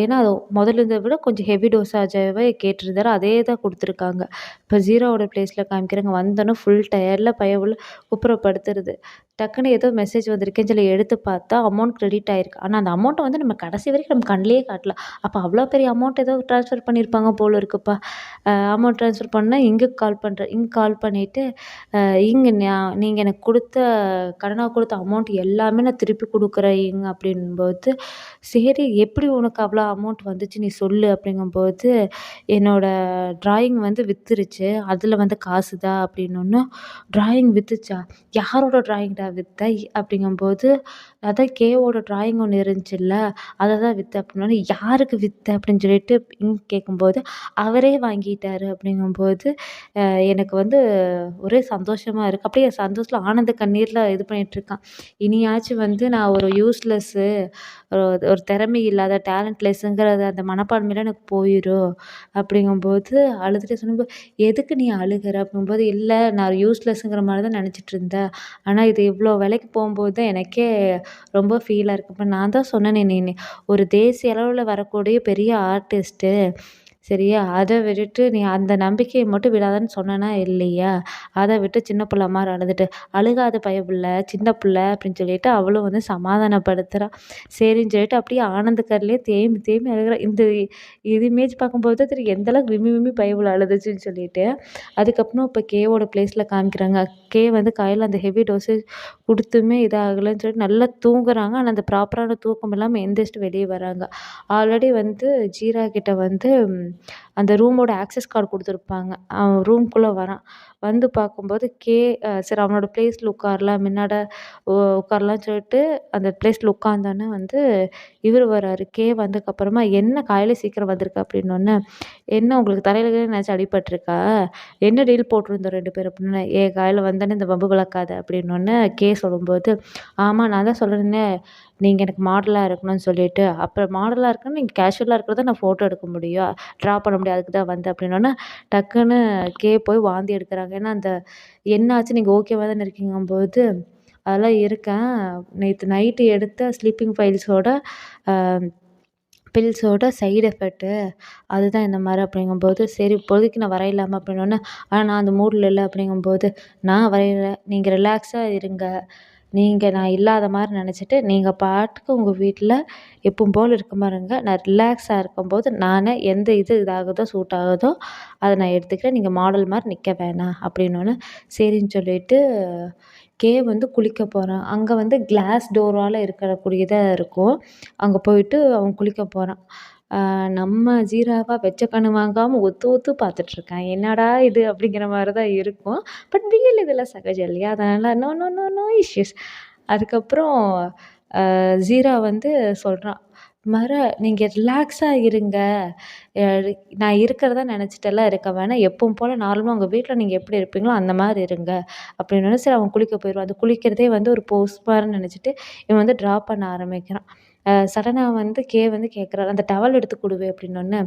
ஏன்னா அது முதல்ல இருந்தத விட கொஞ்சம் ஹெவி டோஸாஜாவே கேட்டிருந்தாரு. அதே தான் குடுத்துருக்காங்க. இப்போ 0வோட பிளேஸ்ல காமிக்கிறாங்க. வந்தோனே ஃபுல் டயர்ட்ல பையன் உள்ள குப்புற படுத்துருது. டக்குனு ஏதோ மெசேஜ் வந்திருக்கேன்னு சொல்லி எடுத்து பார்த்தா, அமௌண்ட் கிரெடிட் ஆயிருக்கு. ஆனா அந்த அமௌண்ட்ட வந்து நம்ம கடைசி வரைக்கும் நம்ம கண்லயே காட்டல. அப்ப அவ்வளோ பெரிய அமௌண்ட் ஏதோ ட்ரான்ஸ்ஃபர் பண்ணியிருப்பாங்க போல இருக்குப்பா. அமௌண்ட் ட்ரான்ஸ்ஃபர் பண்ணா இங்க கால் பண்றேன். இங்க கால் பண்ணிட்டு, அ இங்க நீங்க எனக்கு கடனா குடுத்த அமௌண்ட் எல்லாமே நான் திருப்பி குடுக்குறேன் அப்படின்னும்போது, சரி எப்படி உனக்கு அவ்வளோ அமௌண்ட் வந்துச்சு நீ சொல்லு அப்படிங்கும்போது, என்னோட டிராயிங் வந்து வித்துருச்சு. அதில வந்த காசு தான் அப்படின்னோன்னே, டிராயிங் வித்துச்சா? யாரோட டிராயிங்டா வித்த? அப்படிங்கும்போது, அதான் கேவோட டிராயிங் ஒண்ணு இருந்துச்சுல்ல, அத தான் வித்தேன் அப்படின்னோனே, யாருக்கு வித்த? அப்படின்னு சொல்லிட்டு கேட்கும்போது, அவரே வாங்கிட்டாரு அப்படிங்கும்போது, அ எனக்கு வந்து ஒரே சந்தோஷமா இருக்கு. அப்படியே சந்தோஷத்துல ஆனந்த கண்ணீர்ல இது பண்ணிட்டுருக்கான். இனியாச்சும் வந்து நான் ஒரு யூஸ்லெஸ்ஸு ஒரு ஒரு திறமை இல்லாத டேலண்ட்லெஸ்ஸுங்கிறது அந்த மனப்பான்மைலாம் எனக்கு போயிரும். அப்படிங்கும்போது அழுதுட்டே சொன்னபோது, "எதுக்கு நீ அழுகுற?" அப்படிங்கும்போது, "இல்ல நான் யூஸ்லெஸ்ஸுங்கிற மாரி தான் நெனச்சுட்டு இருந்தேன். ஆனா இது இவ்ளோ வேலைக்கு போம்போது தான் எனக்கே ரொம்ப ஃபீலா இருக்கு." அப்ப நான் தான் சொன்னேனே நீ ஒரு தேசிய அளவுல வரக்கூடிய பெரிய ஆர்டிஸ்ட்டு. சரியா? அத விட்டுட்டு நீ அந்த நம்பிக்கைய மட்டும் விடாதன்னு சொன்னேனா இல்லையா? அத விட்டு சின்ன புள்ள மாரி அழுதுட்டு, "அழுகாத பயப்புள்ள, சின்ன புள்ள" அப்படின்னு சொல்லிட்டு அவளும் வந்து சமாதானப்படுத்துறா. சரின்னு சொல்லிட்டு அப்படியே ஆனந்த கண்லயே தேம்பி தேம்பி அழுகுறா. இது இமேஜ் பார்க்கும்போது தான் தெரியும் எந்த அளவுக்கு விம்மி விம்மி பயப்புள்ள அழுதுச்சுன்னு சொல்லிட்டு. அதுக்கப்புறம் இப்ப கேவோட பிளேஸ்ல காமிக்கிறாங்க. வந்து காலையில அந்த ஹெவி டோசேஜ் குடுத்துமே இதாகலன்னு சொல்லிட்டு நல்லா தூங்குறாங்க. ஆனா அந்த ப்ராப்பரான தூக்கம் இல்லாம எந்திரிச்சுட்டு வெளிய வராங்க. ஆல்ரெடி வந்து ஜீரா கிட்ட வந்து அந்த ரூமோட ஆக்சஸ் கார்டு குடுத்துருப்பாங்க. அவன் ரூம்குள்ள வரான். வந்து பார்க்கும்போது சரி அவனோட பிளேஸ்ல உட்காரலாம் முன்னாட உட்காரலான்னு சொல்லிட்டு அந்த பிளேஸ்ல உட்காந்தோனே வந்து இவரு வராரு. வந்ததுக்கப்புறமா, "என்ன காலையில சீக்கிரம் வந்திருக்க?" அப்படின்னோனே, "என்ன உங்களுக்கு தலையில கீழ எதுனாச்சும் அடிபட்டுருக்கா? என்ன டீல் போட்டிருந்தோம் 2 பேரும்?" அப்படின்னோனே, காலையில வந்தோனே இந்த வம்பு வளர்க்காத" அப்படின்னோனே, சொல்லும்போது, "ஆமா நான் தான் சொல்றேனே, நீங்க எனக்கு மாடலா இருக்கணும்னு சொல்லிட்டு. அப்புறம் மாடலா இருக்கணும்னா நீங்க கேஷுவலா இருக்கிறத நான் ஃபோட்டோ எடுக்க முடியும். ட்ரா பண்ண முடியும். அதுக்கு தான் வந்தேன்" அப்படின்னோனே, டக்குன்னு போய் வாந்தி எடுக்குறாங்க. ஏன்னா, அந்த என்னாச்சு நீங்க ஓகேவா தானே இருக்கீங்கும்போது, "அதெல்லாம் இருக்கேன். நேத்து நைட்டு எடுத்த ஸ்லீப்பிங் ஃபைல்ஸோட அ பில்ஸோட சைட் எஃபெக்ட்டு. அதுதான் இந்த மாரி" அப்படிங்கும்போது, "சரி இப்போதைக்கு நான் வரையலாமா?" அப்படின்னோனே, நான் அந்த மூட்ல இல்ல" அப்படிங்கும்போது, "நான் வரையல. நீங்க ரிலாக்ஸா இருங்க. நான் இல்லாத மாரி நெனச்சுட்டு, நீங்க பாட்டுக்கு உங்க வீட்ல எப்பவும் போல இருக்க மாரி இருங்க. நான் ரிலாக்ஸா இருக்கும்போது, நானே எந்த இதாகுதோ, சூட் ஆகுதோ, அத நான் எடுத்துக்கிறேன். நீங்க மாடல் மாரி நிக்க வேணாம்." அப்படின்னோனே, சரின்னு சொல்லிட்டு வந்து குளிக்க போறான். அங்க வந்து கிளாஸ் டோரால இருக்கக்கூடியதா இருக்கும். அங்க போயிட்டு அவன் குளிக்க போறான். நம்ம ஜீராவா வெச்ச கண்ணு வாங்காம ஒத்து ஒத்து பார்த்துட்டுருக்கான். என்னடா இது அப்படிங்கிற மாரி தான் இருக்கும். பட் ரியல் இதெல்லாம் சகஜம் இல்லையா? அதனால நோ, நோ இஷ்யூஸ். அதுக்கப்புறம் ஜீரா வந்து சொல்றான். நீங்க ரிலாக்ஸா இருங்க. அ நான் இருக்கிறதா நெனச்சுட்டுலாம் இருக்க வேணாம். எப்பவும் போல நார்மலா உங்க வீட்ல நீங்க எப்படி இருப்பீங்களோ அந்த மாரி இருங்க." அப்படின்னோனே சரி அவன் குளிக்க போயிருவான். அது குளிக்கிறதே வந்து ஒரு போஸ் மாரி நெனச்சுட்டு இவன் வந்து ட்ரா பண்ண ஆரம்பிக்கிறான். சடனா வந்து வந்து கேட்குறாரு, "அந்த டவல் எடுத்து குடுவே" அப்படின்னோனே,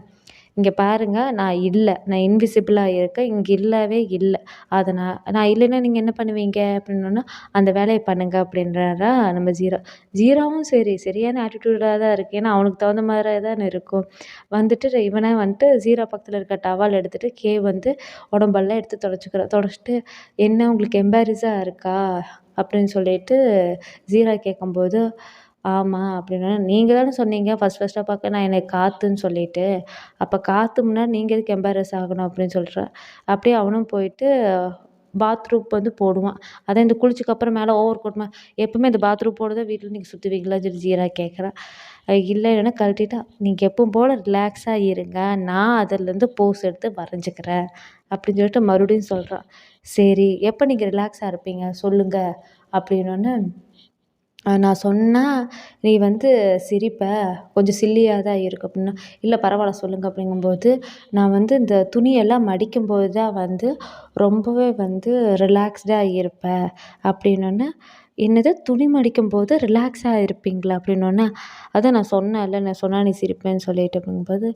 "இங்க பாருங்க நான் இல்ல. நான் இன்விசிபிளா இருக்கேன். இங்க இல்லவே இல்ல. அத நான் இல்லன்னா நீங்க என்ன பண்ணுவீங்க?" அப்படின்னோனே, "அந்த வேலைய பண்ணுங்க" அப்படின்றாரா நம்ம ஜீரா. ஜீராவும் சரி, சரியான ஆட்டிட்யூடா தான் இருக்கு. ஏன்னா அவனுக்கு தகுந்த மாரி தானே இருக்கும். வந்துட்டு இவனே வந்துட்டு ஜீரா பக்கத்துல இருக்க டவால் எடுத்துட்டு வந்து உடம்பெல்லாம் எடுத்து தொடச்சுக்கிறான். தொடச்சுட்டு, "என்ன உங்களுக்கு எம்பாரஸா இருக்கா?" அப்படின்னு சொல்லிட்டு ஜீரா கேட்கும்போது, "ஆமா" அப்படின்னோனே, "நீங்க தானே சொன்னீங்க ஃபர்ஸ்ட்டா பார்க்க நான் என்னைய காத்துன்னு சொல்லிட்டு. அப்ப காத்து முன்னாடி நீங்க எதுக்கு எம்பாரஸ் ஆகணும்?" அப்படின்னு சொல்றான். அப்படியே அவனும் போயிட்டு பாத்ரூம் வந்து போடுவான். அதான் இந்த குளிச்சதுக்கு அப்புறம் மேல ஓவர் கோட் எப்பவுமே இந்த பாத்ரூம் போட தான் வீட்ல நீங்க சுத்துவீங்களான்னு சொல்லி ஜீரா கேட்குறான். இல்லைன்னா கழட்டிட்டா, "நீங்க எப்பவும் போல ரிலாக்ஸா இருங்க. நான் அதுலேருந்து போஸ் எடுத்து வரைஞ்சுக்கிறேன்." அப்படின்னு சொல்லிட்டு மறுபடியும் சொல்றான். "சரி, எப்ப நீங்க ரிலாக்ஸா இருப்பீங்க? சொல்லுங்க." அப்படின்னோனே நான் சொன்னா, "நீ வந்து சிரிப்ப, கொஞ்சம் சில்லியா தான் இருக்கு" அப்படின்னா, "இல்ல பரவால்ல சொல்லுங்க" அப்படிங்கும்போது, நான் வந்து இந்த துணியெல்லாம் மடிக்கும்போது தான் வந்து ரொம்பவே வந்து ரிலாக்ஸ்டா இருப்பேன் அப்படின்னோனே, "என்னது துணி மடிக்கும்போது ரிலாக்ஸா இருப்பீங்களா?" அப்படின்னோனே, "அதான் நான் சொன்னேன்ல, நான் சொன்னா நீ சிரிப்பேன்னு சொல்லிட்டு" அப்படிங்கும்போது,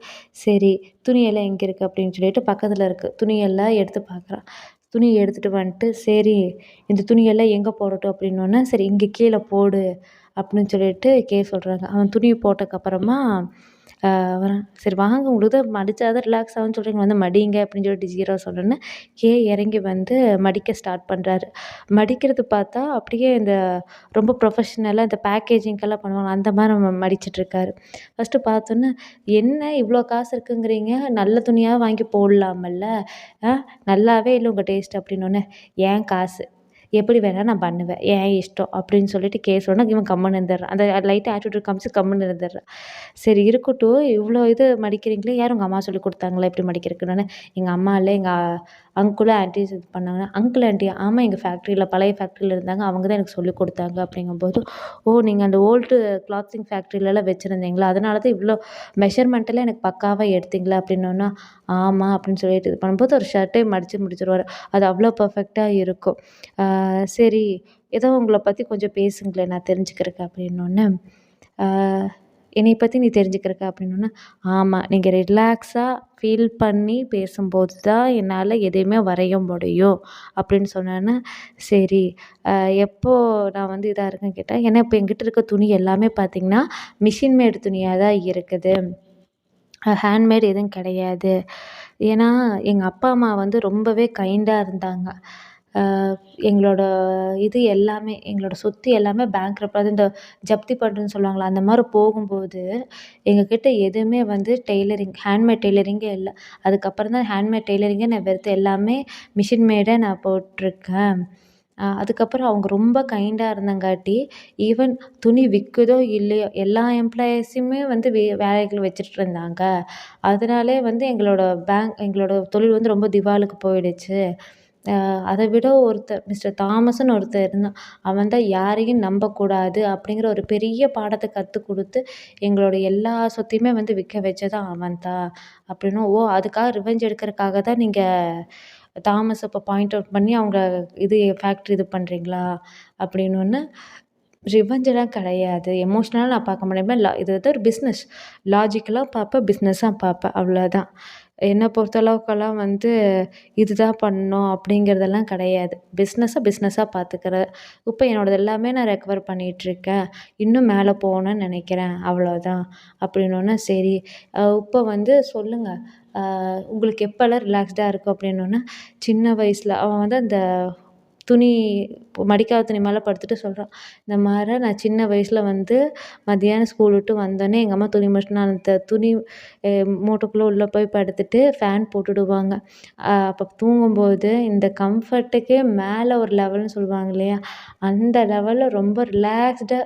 "சரி துணியெல்லாம் எங்க இருக்கு?" அப்படின்னு சொல்லிட்டு பக்கத்துல இருக்கு. துணியெல்லாம் எடுத்து பார்க்குறான். துணிய எடுத்துட்டு வந்துட்டு, "சரி இந்த துணியெல்லாம் எங்க போடட்டும்?" அப்படின்னோனே, "சரி இங்க கீழ போடு" அப்படின்னு சொல்லிட்டு சொல்றாங்க. அவன் துணிய போட்டதுக்கப்புறமா வரான். "சரி வாங்க உங்களுக்கு தான் மடிச்சா தான் ரிலாக்ஸ் ஆகும்னு சொல்றீங்க, வந்து மடிங்க" அப்படின்னு சொல்லிட்டு ஜீரோ சொன்னோனே, இறங்கி வந்து மடிக்க ஸ்டார்ட் பண்றாரு. மடிக்கிறது பார்த்தா அப்படியே இந்த ரொம்ப ப்ரொஃபஷ்னலா இந்த பேக்கேஜிங்க்கெல்லாம் பண்ணுவாங்க, அந்த மாரி மடிச்சுட்ருக்காரு. ஃபர்ஸ்ட்டு பார்த்தோன்னே, "என்ன இவ்ளோ காசு இருக்குங்கிறீங்க? நல்ல துணியா வாங்கி போடலாமல்ல? ஆ நல்லாவே இல்ல உங்க டேஸ்ட்" அப்படின்னோனே, "என் காசு. எப்படி வேணா நான் பண்ணுவேன். என் இஷ்டம்" அப்படின்னு சொல்லிட்டு சொன்னா இவன் கம்முனு இருந்துர்றான். அந்த லைட்டா ஆட்டிட்யூட் காமிச்சு கம்முனு இருந்துர்றான். சரி இருக்கட்டும், இவ்ளோ இது மடிக்கிறீங்களே, யார் உங்க அம்மா சொல்லிக் குடுத்தாங்களா இப்படி மடிக்கிறதுக்குன்னு? எங்க அம்மா இல்ல, எங்க அங்கிளும் ஆன்டிஸ் இது பண்ணாங்க. Uncle, Anthea? ஆமா எங்க ஃபேக்ட்ரியில பழைய ஃபேக்ட்ரியில இருந்தாங்க. அவங்க தான் எனக்கு சொல்லிக் குடுத்தாங்க அப்படிங்கும்போது, ஓ! நீங்க அந்த ஓல்டு கிளாத்திங் ஃபேக்ட்ரிலலாம் வச்சிருந்தீங்களா? அதனால தான் இவ்ளோ மெஷர்மெண்ட் எல்லாம் எனக்கு பக்காவா எடுத்தீங்களா? அப்படின்னோன, ஆமா அப்படின்னு சொல்லிட்டு இது பண்ணும்போது ஒரு ஷர்ட்டே மடிச்சு முடிச்சுருவாரு. அது அவ்ளோ பெர்ஃபெக்ட்டா இருக்கும். சரி ஏதோ உங்கள பத்தி கொஞ்சம் பேசுங்களேன் நான் தெரிஞ்சுக்கிறக்கு அப்படின்னோனே, ஆ என்னைய பத்தி நீ தெரிஞ்சுக்கிறக்கா? அப்படின்னோனே, ஆமா. நீங்க ரிலாக்ஸா ஃபீல் பண்ணி பேசும்போது தான் என்னால எதையுமே வரைய முடியும் அப்படின்னு சொன்னோனே, சரி அ எப்போ நான் வந்து இதா இருக்கேன்னு கேட்டா, ஏன்னா இப்ப என்கிட்ட இருக்க துணி எல்லாமே பார்த்தீங்கன்னா, மிஷின் மேடு துணியா தான் இருக்குது. ஹேண்ட்மேட் எதுவும் கிடையாது. ஏன்னா, எங்க அப்பா, அம்மா வந்து ரொம்பவே கைண்டா இருந்தாங்க. அ எங்களோட இது எல்லாமே, எங்களோட சொத்து எல்லாமே பேங்க்ரப்ட் அது இந்த ஜப்தி பண்றதுன்னு சொல்லுவாங்கல்ல, அந்த மாரி போகும்போது, எங்ககிட்ட எதுவுமே வந்து ஹேண்ட்மேட் டெய்லரிங்கே இல்ல. அதுக்கப்புறம் தான் ஹேண்ட்மேட் டெய்லரிங்கே நான் வெறுத்தேன். எல்லாமே மிஷின் மேடா நான் போட்டுருக்கேன். அதுக்கப்புறம் அவங்க ரொம்ப கைண்டா இருந்தங்காட்டி, ஈவன் துணி விக்குதோ இல்லையோ, எல்லா எம்ப்ளாயீஸுமே வந்து வேலைகள் வச்சுட்டு இருந்தாங்க. அதனாலே வந்து எங்களோட தொழில் வந்து ரொம்ப திவாலுக்கு போயிடுச்சு. அத விட மிஸ்டர் தாமஸ்ன்னு ஒருத்தன் இருந்தான். அவன் தான் யாரையும் நம்பக்கூடாது அப்படிங்கிற ஒரு பெரிய பாடத்த கத்துக் குடுத்து, எங்களோட எல்லா சொத்தையுமே வந்து விக்க வச்சதும் அவன் தான். அப்படின்னும், ஓ! அதுக்காக ரிவெஞ்ச் எடுக்கிறதுக்காக தான் நீங்க தாமஸ இப்ப பாயிண்ட் அவுட் பண்ணி அவங்க ஃபேக்ட்ரி இது பண்றீங்களா? அப்படின்னோனே, ரிவெஞ்சலாம் கிடையாது. எமோஷனலா நான் பார்க்க மாட்டேன். இது வந்து ஒரு பிசினஸ். லாஜிக்கலா பார்ப்பேன், பிசினஸா பார்ப்பேன். அவ்வளோதான். என்ன பொறுத்தளவுக்கெல்லாம் வந்து இதுதான் பண்ணணும் அப்படிங்கிறதெல்லாம் கிடையாது. பிசினஸா பார்த்துக்கிறேன். இப்ப என்னோடது எல்லாமே நான் ரெக்கவர் பண்ணிட்டுருக்கேன். இன்னும் மேல போகணும்னு நினைக்கிறேன். அவ்வளோதான். அப்படின்னோனே, சரி இப்ப வந்து சொல்லுங்க. உங்களுக்கு எப்பலாம் ரிலாக்ஸ்டா இருக்கும் அப்படின்னோனே, சின்ன வயசுல அவன் வந்து அந்த துணி மடிக்காத துணி மேல படுத்துட்டு சொல்றான். இந்த மாரி நான் சின்ன வயசுல வந்து மத்தியானம் ஸ்கூல் விட்டு வந்தோனே, எங்க அம்மா துணி மடிச்சுட்டு நான் அந்த துணி மூட்டைக்குள்ள உள்ள போய் படுத்துட்டு ஃபேன் போட்டுடுவாங்க. அப்ப தூங்கும்போது இந்த கம்ஃபர்ட்டுக்கே மேல ஒரு லெவல்னு சொல்லுவாங்க இல்லையா? அந்த லெவல்ல ரொம்ப ரிலாக்ஸ்டா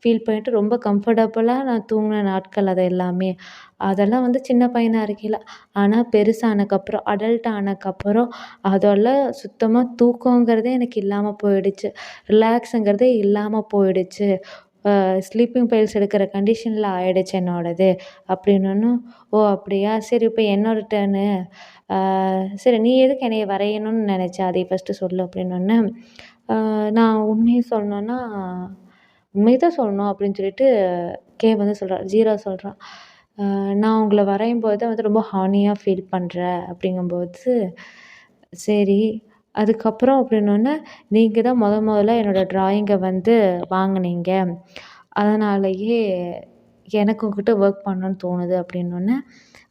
ஃபீல் பண்ணிட்டு ரொம்ப கம்ஃபர்டபுளா நான் தூங்குன நாட்கள் அது எல்லாமே. அதெல்லாம் வந்து சின்ன பையனா இருக்கையில. ஆனா பெருசானக்கப்புறம், அடல்ட் ஆனக்கப்புறம் அதெல்லாம் சுத்தமா தூக்கங்கிறதே எனக்கு இல்லாம போயிடுச்சு. ரிலாக்ஸுங்கிறதே இல்லாம போயிடுச்சு. ஸ்லீப்பிங் பைல்ஸ் எடுக்கிற கண்டிஷனில் ஆயிடுச்சு என்னோடது அப்படின்னோன்னும், "ஓ! அப்படியா? சரி இப்ப என்னோட டர்னு. சரி நீ எதுக்கு என்னைய வரையணும்னு நெனச்ச? அதை ஃபர்ஸ்ட்டு சொல்லு" அப்படின்னோன்னே, நான் உண்மைய சொல்லணும்னா, "உண்மைய தான் சொல்லணும்" அப்படின்னு சொல்லிட்டு வந்து சொல்றா. ஜீரா சொல்றா. நான் உங்கள வரையும்போது தான் வந்து ரொம்ப ஹானியா ஃபீல் பண்றேன்" அப்படிங்கும்போது, சரி. அதுக்கப்புறம் அப்படின்னோன்னே, "நீங்க தான் மொதல்ல என்னோட ட்ராயிங்க வந்து வாங்குனீங்க. அதனாலயே எனக்கு உங்ககிட்ட ஒர்க் பண்ணணும்னு தோணுது" அப்படின்னோன்னே,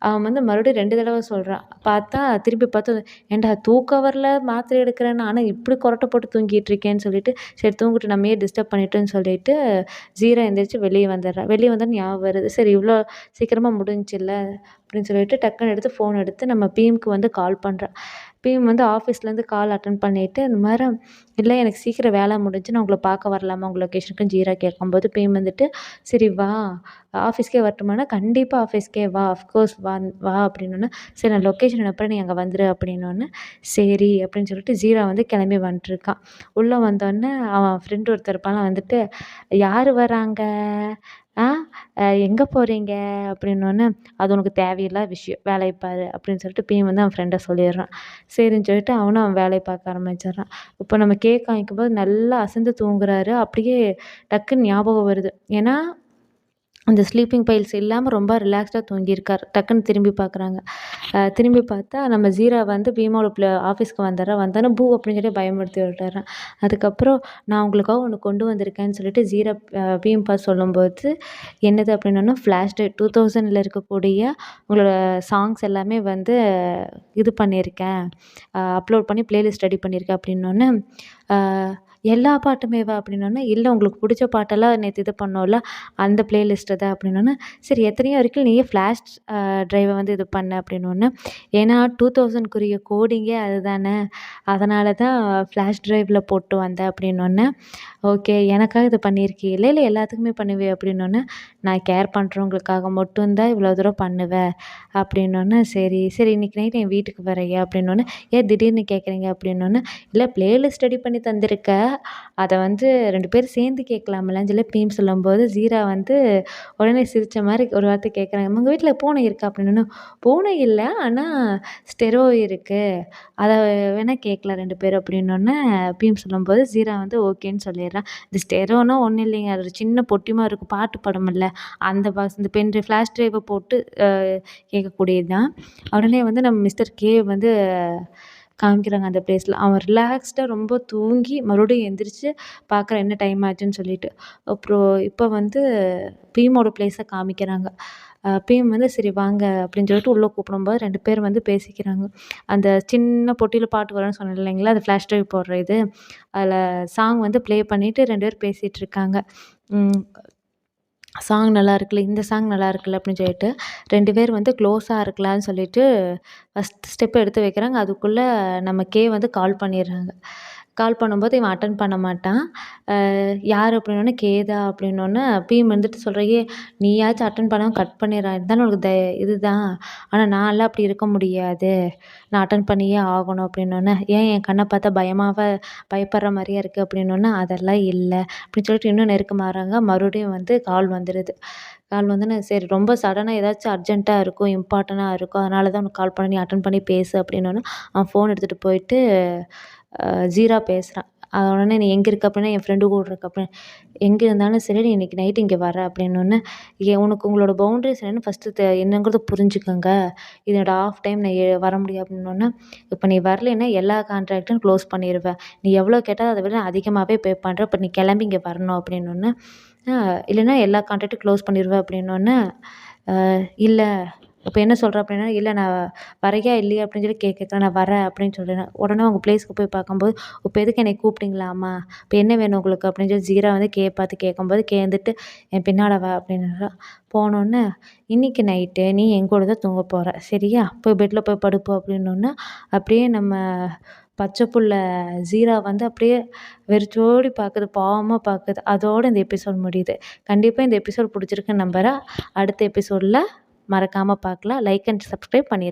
அவன் வந்து மறுபடியும் 2 தடவ சொல்றான். பார்த்தா திருப்பி பார்த்து, "ஏன்டா தூக்கம் வரல, மாத்திரை எடுக்கிறேன்னு, ஆனா இப்படி கொறட்ட போட்டு தூங்கிட்டு இருக்கேன்னு" சொல்லிட்டு, சரி தூங்கட்டும் நம்ம ஏன் டிஸ்டர்ப் பண்ணிட்டுன்னு சொல்லிட்டு, ஜீரா எந்திரிச்சு வெளிய வந்துடுறா. வெளிய வந்தோனே ஞாபகம் வருது. சரி இவ்ளோ சீக்கிரமா முடிஞ்சுல்ல அப்படின்னு சொல்லிட்டு டக்குன்னு எடுத்து ஃபோன் எடுத்து நம்ம பிஎம்க்கு வந்து கால் பண்றா. பிஎம் வந்து ஆஃபீஸ்லேருந்து கால் அட்டெண்ட் பண்ணிட்டு, இந்த மாரி "இல்ல எனக்கு சீக்கிரம் வேலை முடிஞ்சு நான் உங்கள பார்க்க வரலாமா உங்க லொகேஷனுக்குன்னு" ஜீரா கேட்கும்போது, பிஎம் வந்துட்டு, "சரி வா, ஆஃபீஸ்க்கே வரட்டுமான்னா?" "கண்டிப்பா ஆஃபீஸ்க்கே வா, அஃப்கோர்ஸ் வா" அப்படின்னோன்னே, "சரி நான் லொகேஷன் அனுப்புறேன் நீ அங்க வந்துரு" அப்படின்னோன்னே, "சரி" அப்படின்னு சொல்லிட்டு ஜீரா வந்து கிளம்பி வந்துட்டுருக்கான். உள்ள வந்தோன்னே அவன் ஃப்ரெண்ட் ஒருத்தன் இருப்பான்ல வந்துட்டு, "யாரு வராங்க? ஆ எங்க போறீங்க?" அப்படின்னோன்னே, "அது உனக்கு தேவையில்லாத விஷயம். வேலைய பாரு" அப்படின்னு சொல்லிட்டு பிஎம் வந்து அவன் ஃப்ரெண்ட்ட சொல்லிடுறான். சரின்னு சொல்லிட்டு அவனும் அவன் வேலைய பார்க்க ஆரம்பிச்சிடுறான். இப்போ நம்ம காமிக்கும்போது நல்லா அசந்து தூங்குறாரு. அப்படியே டக்குன்னு ஞாபகம் வருது. ஏன்னா, அந்த ஸ்லீப்பிங் பைல்ஸ் இல்லாம ரொம்ப ரிலாக்ஸ்டா தூங்கியிருக்காரு. டக்குன்னு திரும்பி பார்க்குறாங்க. திரும்பி பார்த்தா நம்ம ஜீரா வந்து பீமாவோட ஆஃபீஸ்க்கு வந்துடுறா. வந்தோனே பூ அப்படின்னு சொல்லி பயமுறுத்தி விட்டுர்றான். அதுக்கப்புறம் நான் உங்களுக்காக ஒண்ணு கொண்டு வந்திருக்கேன்னு சொல்லிட்டு ஜீரா பீம் பார்த்து சொல்லும்போது, என்னது அப்படின்னோன்னே, ஃப்ளாஷ் ட்ரைவ் 2000ல இருக்கக்கூடிய உங்களோட சாங்ஸ் எல்லாமே வந்து இது பண்ணியிருக்கேன். அப்லோட் பண்ணி பிளேலிஸ்ட் ரெடி பண்ணியிருக்கேன் அப்படின்னோன்னே, அ எல்லா பாட்டுமேவா? அப்படின்னோன்னே, இல்ல உங்களுக்கு புடிச்ச பாட்டெல்லாம் நேத்து இது பண்ணோம்ல, அந்த பிளேலிஸ்ட்டு தான் அப்படின்னோன்னே, சரி எத்தனையோ இருக்குல்ல நீ ஏன் ஃப்ளாஷ் டிரைவ வந்து இது பண்ண? அப்படின்னோன்னே, ஏன்னா 2000க்குரிய கோடிங்கே அதுதானே, அதனால தான் ஃப்ளாஷ் டிரைவ்ல போட்டு வந்தேன் அப்படின்னோன்னே, ஓகே எனக்காக இது பண்ணியிருக்கீல்ல, இல்ல எல்லாத்துக்குமே பண்ணுவியா? அப்படின்னோன்னே, நான் கேர் பண்றவங்களுக்காக மட்டும் தான் இவ்வளோ தூரம் பண்ணுவேன் அப்படின்னோன்னே, சரி, சரி இன்னைக்கு நைட் என் வீட்டுக்கு வர்றியா? அப்படின்னோன்னே, ஏன் திடீர்னு கேட்குறீங்க? அப்படின்னோன்னே, இல்ல பிளேலிஸ்ட் ரெடி பண்ணி தந்திருக்க, அத வந்து 2 பேரும் சேர்ந்து கேட்கலாம்லன்னு சொல்லி பீம் சொல்லும்போது, ஜீரா வந்து உடனே சிரிச்ச மாரி ஒரு வார்த்தை கேட்குறாங்க. "உங்க வீட்ல பூனை இருக்கா?" அப்படின்னோன்னே, "பூனை இல்ல. ஆனா ஸ்டெரோ இருக்கு. அத வேணா கேட்கலாம் 2 பேரும்" அப்படின்னோன்னே, பீம் சொல்லும்போது ஜீரா வந்து ஓகேன்னு சொல்லிடுறான். இந்த ஸ்டெரோனா ஒண்ணும் இல்லைங்க. அது ஒரு சின்ன பொட்டி மாரி இருக்கும். பாட்டு பாடும்ல, அந்த பாக்ஸ் இந்த பென் டிரைவ், ஃப்ளாஷ் டிரைவ போட்டு கேட்கக்கூடியது தான். உடனே வந்து நம்ம மிஸ்டர் கே வந்து காமிக்கிறாங்க அந்த பிளேஸ்ல. அவன் ரிலாக்ஸ்டா ரொம்ப தூங்கி மறுபடியும் எந்திரிச்சு பார்க்குறான் என்ன டைம் ஆச்சுன்னு சொல்லிட்டு. அப்புறம் இப்ப வந்து பீமோட பிளேஸ காமிக்கிறாங்க. பீம் வந்து சரி வாங்க அப்படின்னு சொல்லிட்டு உள்ள கூப்பிடும்போது 2 பேரும் வந்து பேசிக்கிறாங்க. அந்த சின்ன பொட்டியில பாட்டு வரும்னு சொன்னேன் இல்லைங்களா? அது ஃப்ளாஷ் டிரைவ் போடுற இது. அதில சாங் வந்து ப்ளே பண்ணிட்டு 2 பேரும் பேசிட்டு இருக்காங்க. ம். சாங் நல்லா இருக்குல்ல, இந்த சாங் நல்லா இருக்குல்ல அப்படின்னு சொல்லிட்டு 2 பேர் வந்து க்ளோஸா இருக்கலான்னு சொல்லிட்டு ஃபர்ஸ்ட் ஸ்டெப் எடுத்து வைக்கிறாங்க. அதுக்குள்ள நம்ம வந்து கால் பண்ணிடுறாங்க. கால் பண்ணும்போது இவன் அட்டெண்ட் பண்ண மாட்டான். யார் அப்படின்னோனே, "கேதா" அப்படின்னோனே, பீம் வந்துட்டு சொல்றான், "ஏய் நீயாச்சும் அட்டெண்ட் பண்ணாம கட் பண்ணிடுறா. இருந்தாலும் உனக்கு இதுதான். ஆனா நான்லாம் அப்படி இருக்க முடியாது. நான் அட்டெண்ட் பண்ணியே ஆகணும்" அப்படின்னோனே, "ஏன் என் கண்ண பார்த்தா பயப்படுற மாரியா இருக்கு" அப்படின்னோனே, "அதெல்லாம் இல்ல" அப்படின்னு சொல்லிட்டு இன்னும் நெருக்கமாகறாங்க. மறுபடியும் வந்து கால் வந்துருது. கால் வந்தோனே, சரி ரொம்ப சடனா ஏதாச்சும் அர்ஜென்ட்டா இருக்கும், இம்பார்ட்டனா இருக்கும். அதனால தான் உனக்கு கால் பண்ணேன். நீ அட்டெண்ட் பண்ணி பேசு அப்படின்னோனே, அவன் ஃபோன் எடுத்துட்டு போயிட்டு ஜீரா பேசுறான். உடனே "நீ எங்க இருக்க?" அப்படின்னா, "என் ஃப்ரெண்டு கூட இருக்க" அப்படின்னு. "எங்க இருந்தாலும் சரி, நீ இன்னைக்கு நைட் இங்க வர" அப்படின்னோனே, உனக்கு உங்களோட பவுண்டரீஸ் என்னன்னு ஃபர்ஸ்ட்டு என்னங்கிறத புரிஞ்சுக்கங்க. இது என்னோட ஆஃப் டைம் நான் வர முடியாது" அப்படின்னோனே, "இப்ப நீ வரலைன்னா எல்லா கான்ட்ராக்டும் க்ளோஸ் பண்ணிருவேன். நீ எவ்வளோ கேட்டாலும் அத விட அதிகமாவே பே பண்ற. இப்ப நீ கிளம்பி இங்க வரணும்" அப்படின்னோனே, இல்லன்னா எல்லா கான்ட்ராக்டும் க்ளோஸ் பண்ணிருவேன்" அப்படின்னோனே, இல்ல இப்ப என்ன சொல்ற?" அப்படின்னா, "இல்ல நான் வர்றியா இல்லையா?" அப்படின்னு சொல்லி கேட்குறேன். "நான் வரேன்" அப்படின்னு சொல்றேன். உடனே அவங்க பிளேஸ்க்கு போய் பார்க்கும்போது, "இப்ப எதுக்கு என்னைய கூப்பிட்டீங்களாம்மா? இப்ப என்ன வேணும் உங்களுக்கு?" அப்படின்னு சொல்லி ஜீரா வந்து பார்த்து கேட்கும்போது, வந்துட்டு, "என் பின்னால வா" அப்படின்னுறான். போனோனே, "இன்னைக்கு நைட்டு நீ என் கூட தான் தூங்க போற. சரியா? போய் பெட்ல போய் படுப்போ" அப்படின்னோனே, அப்படியே நம்ம பச்சை புள்ள ஜீரா வந்து அப்படியே வெறிச்சோடி பார்க்குது. பாவமா பார்க்குது. அதோட இந்த எபிசோட் முடியுது. கண்டிப்பா இந்த எபிசோட் புடிச்சிருக்குன்னு நம்புறேன். அடுத்த எபிசோட்ல மறக்காம பார்க்கலாம். லைக் அண்ட் சப்ஸ்கிரைப் பண்ணிருங்க.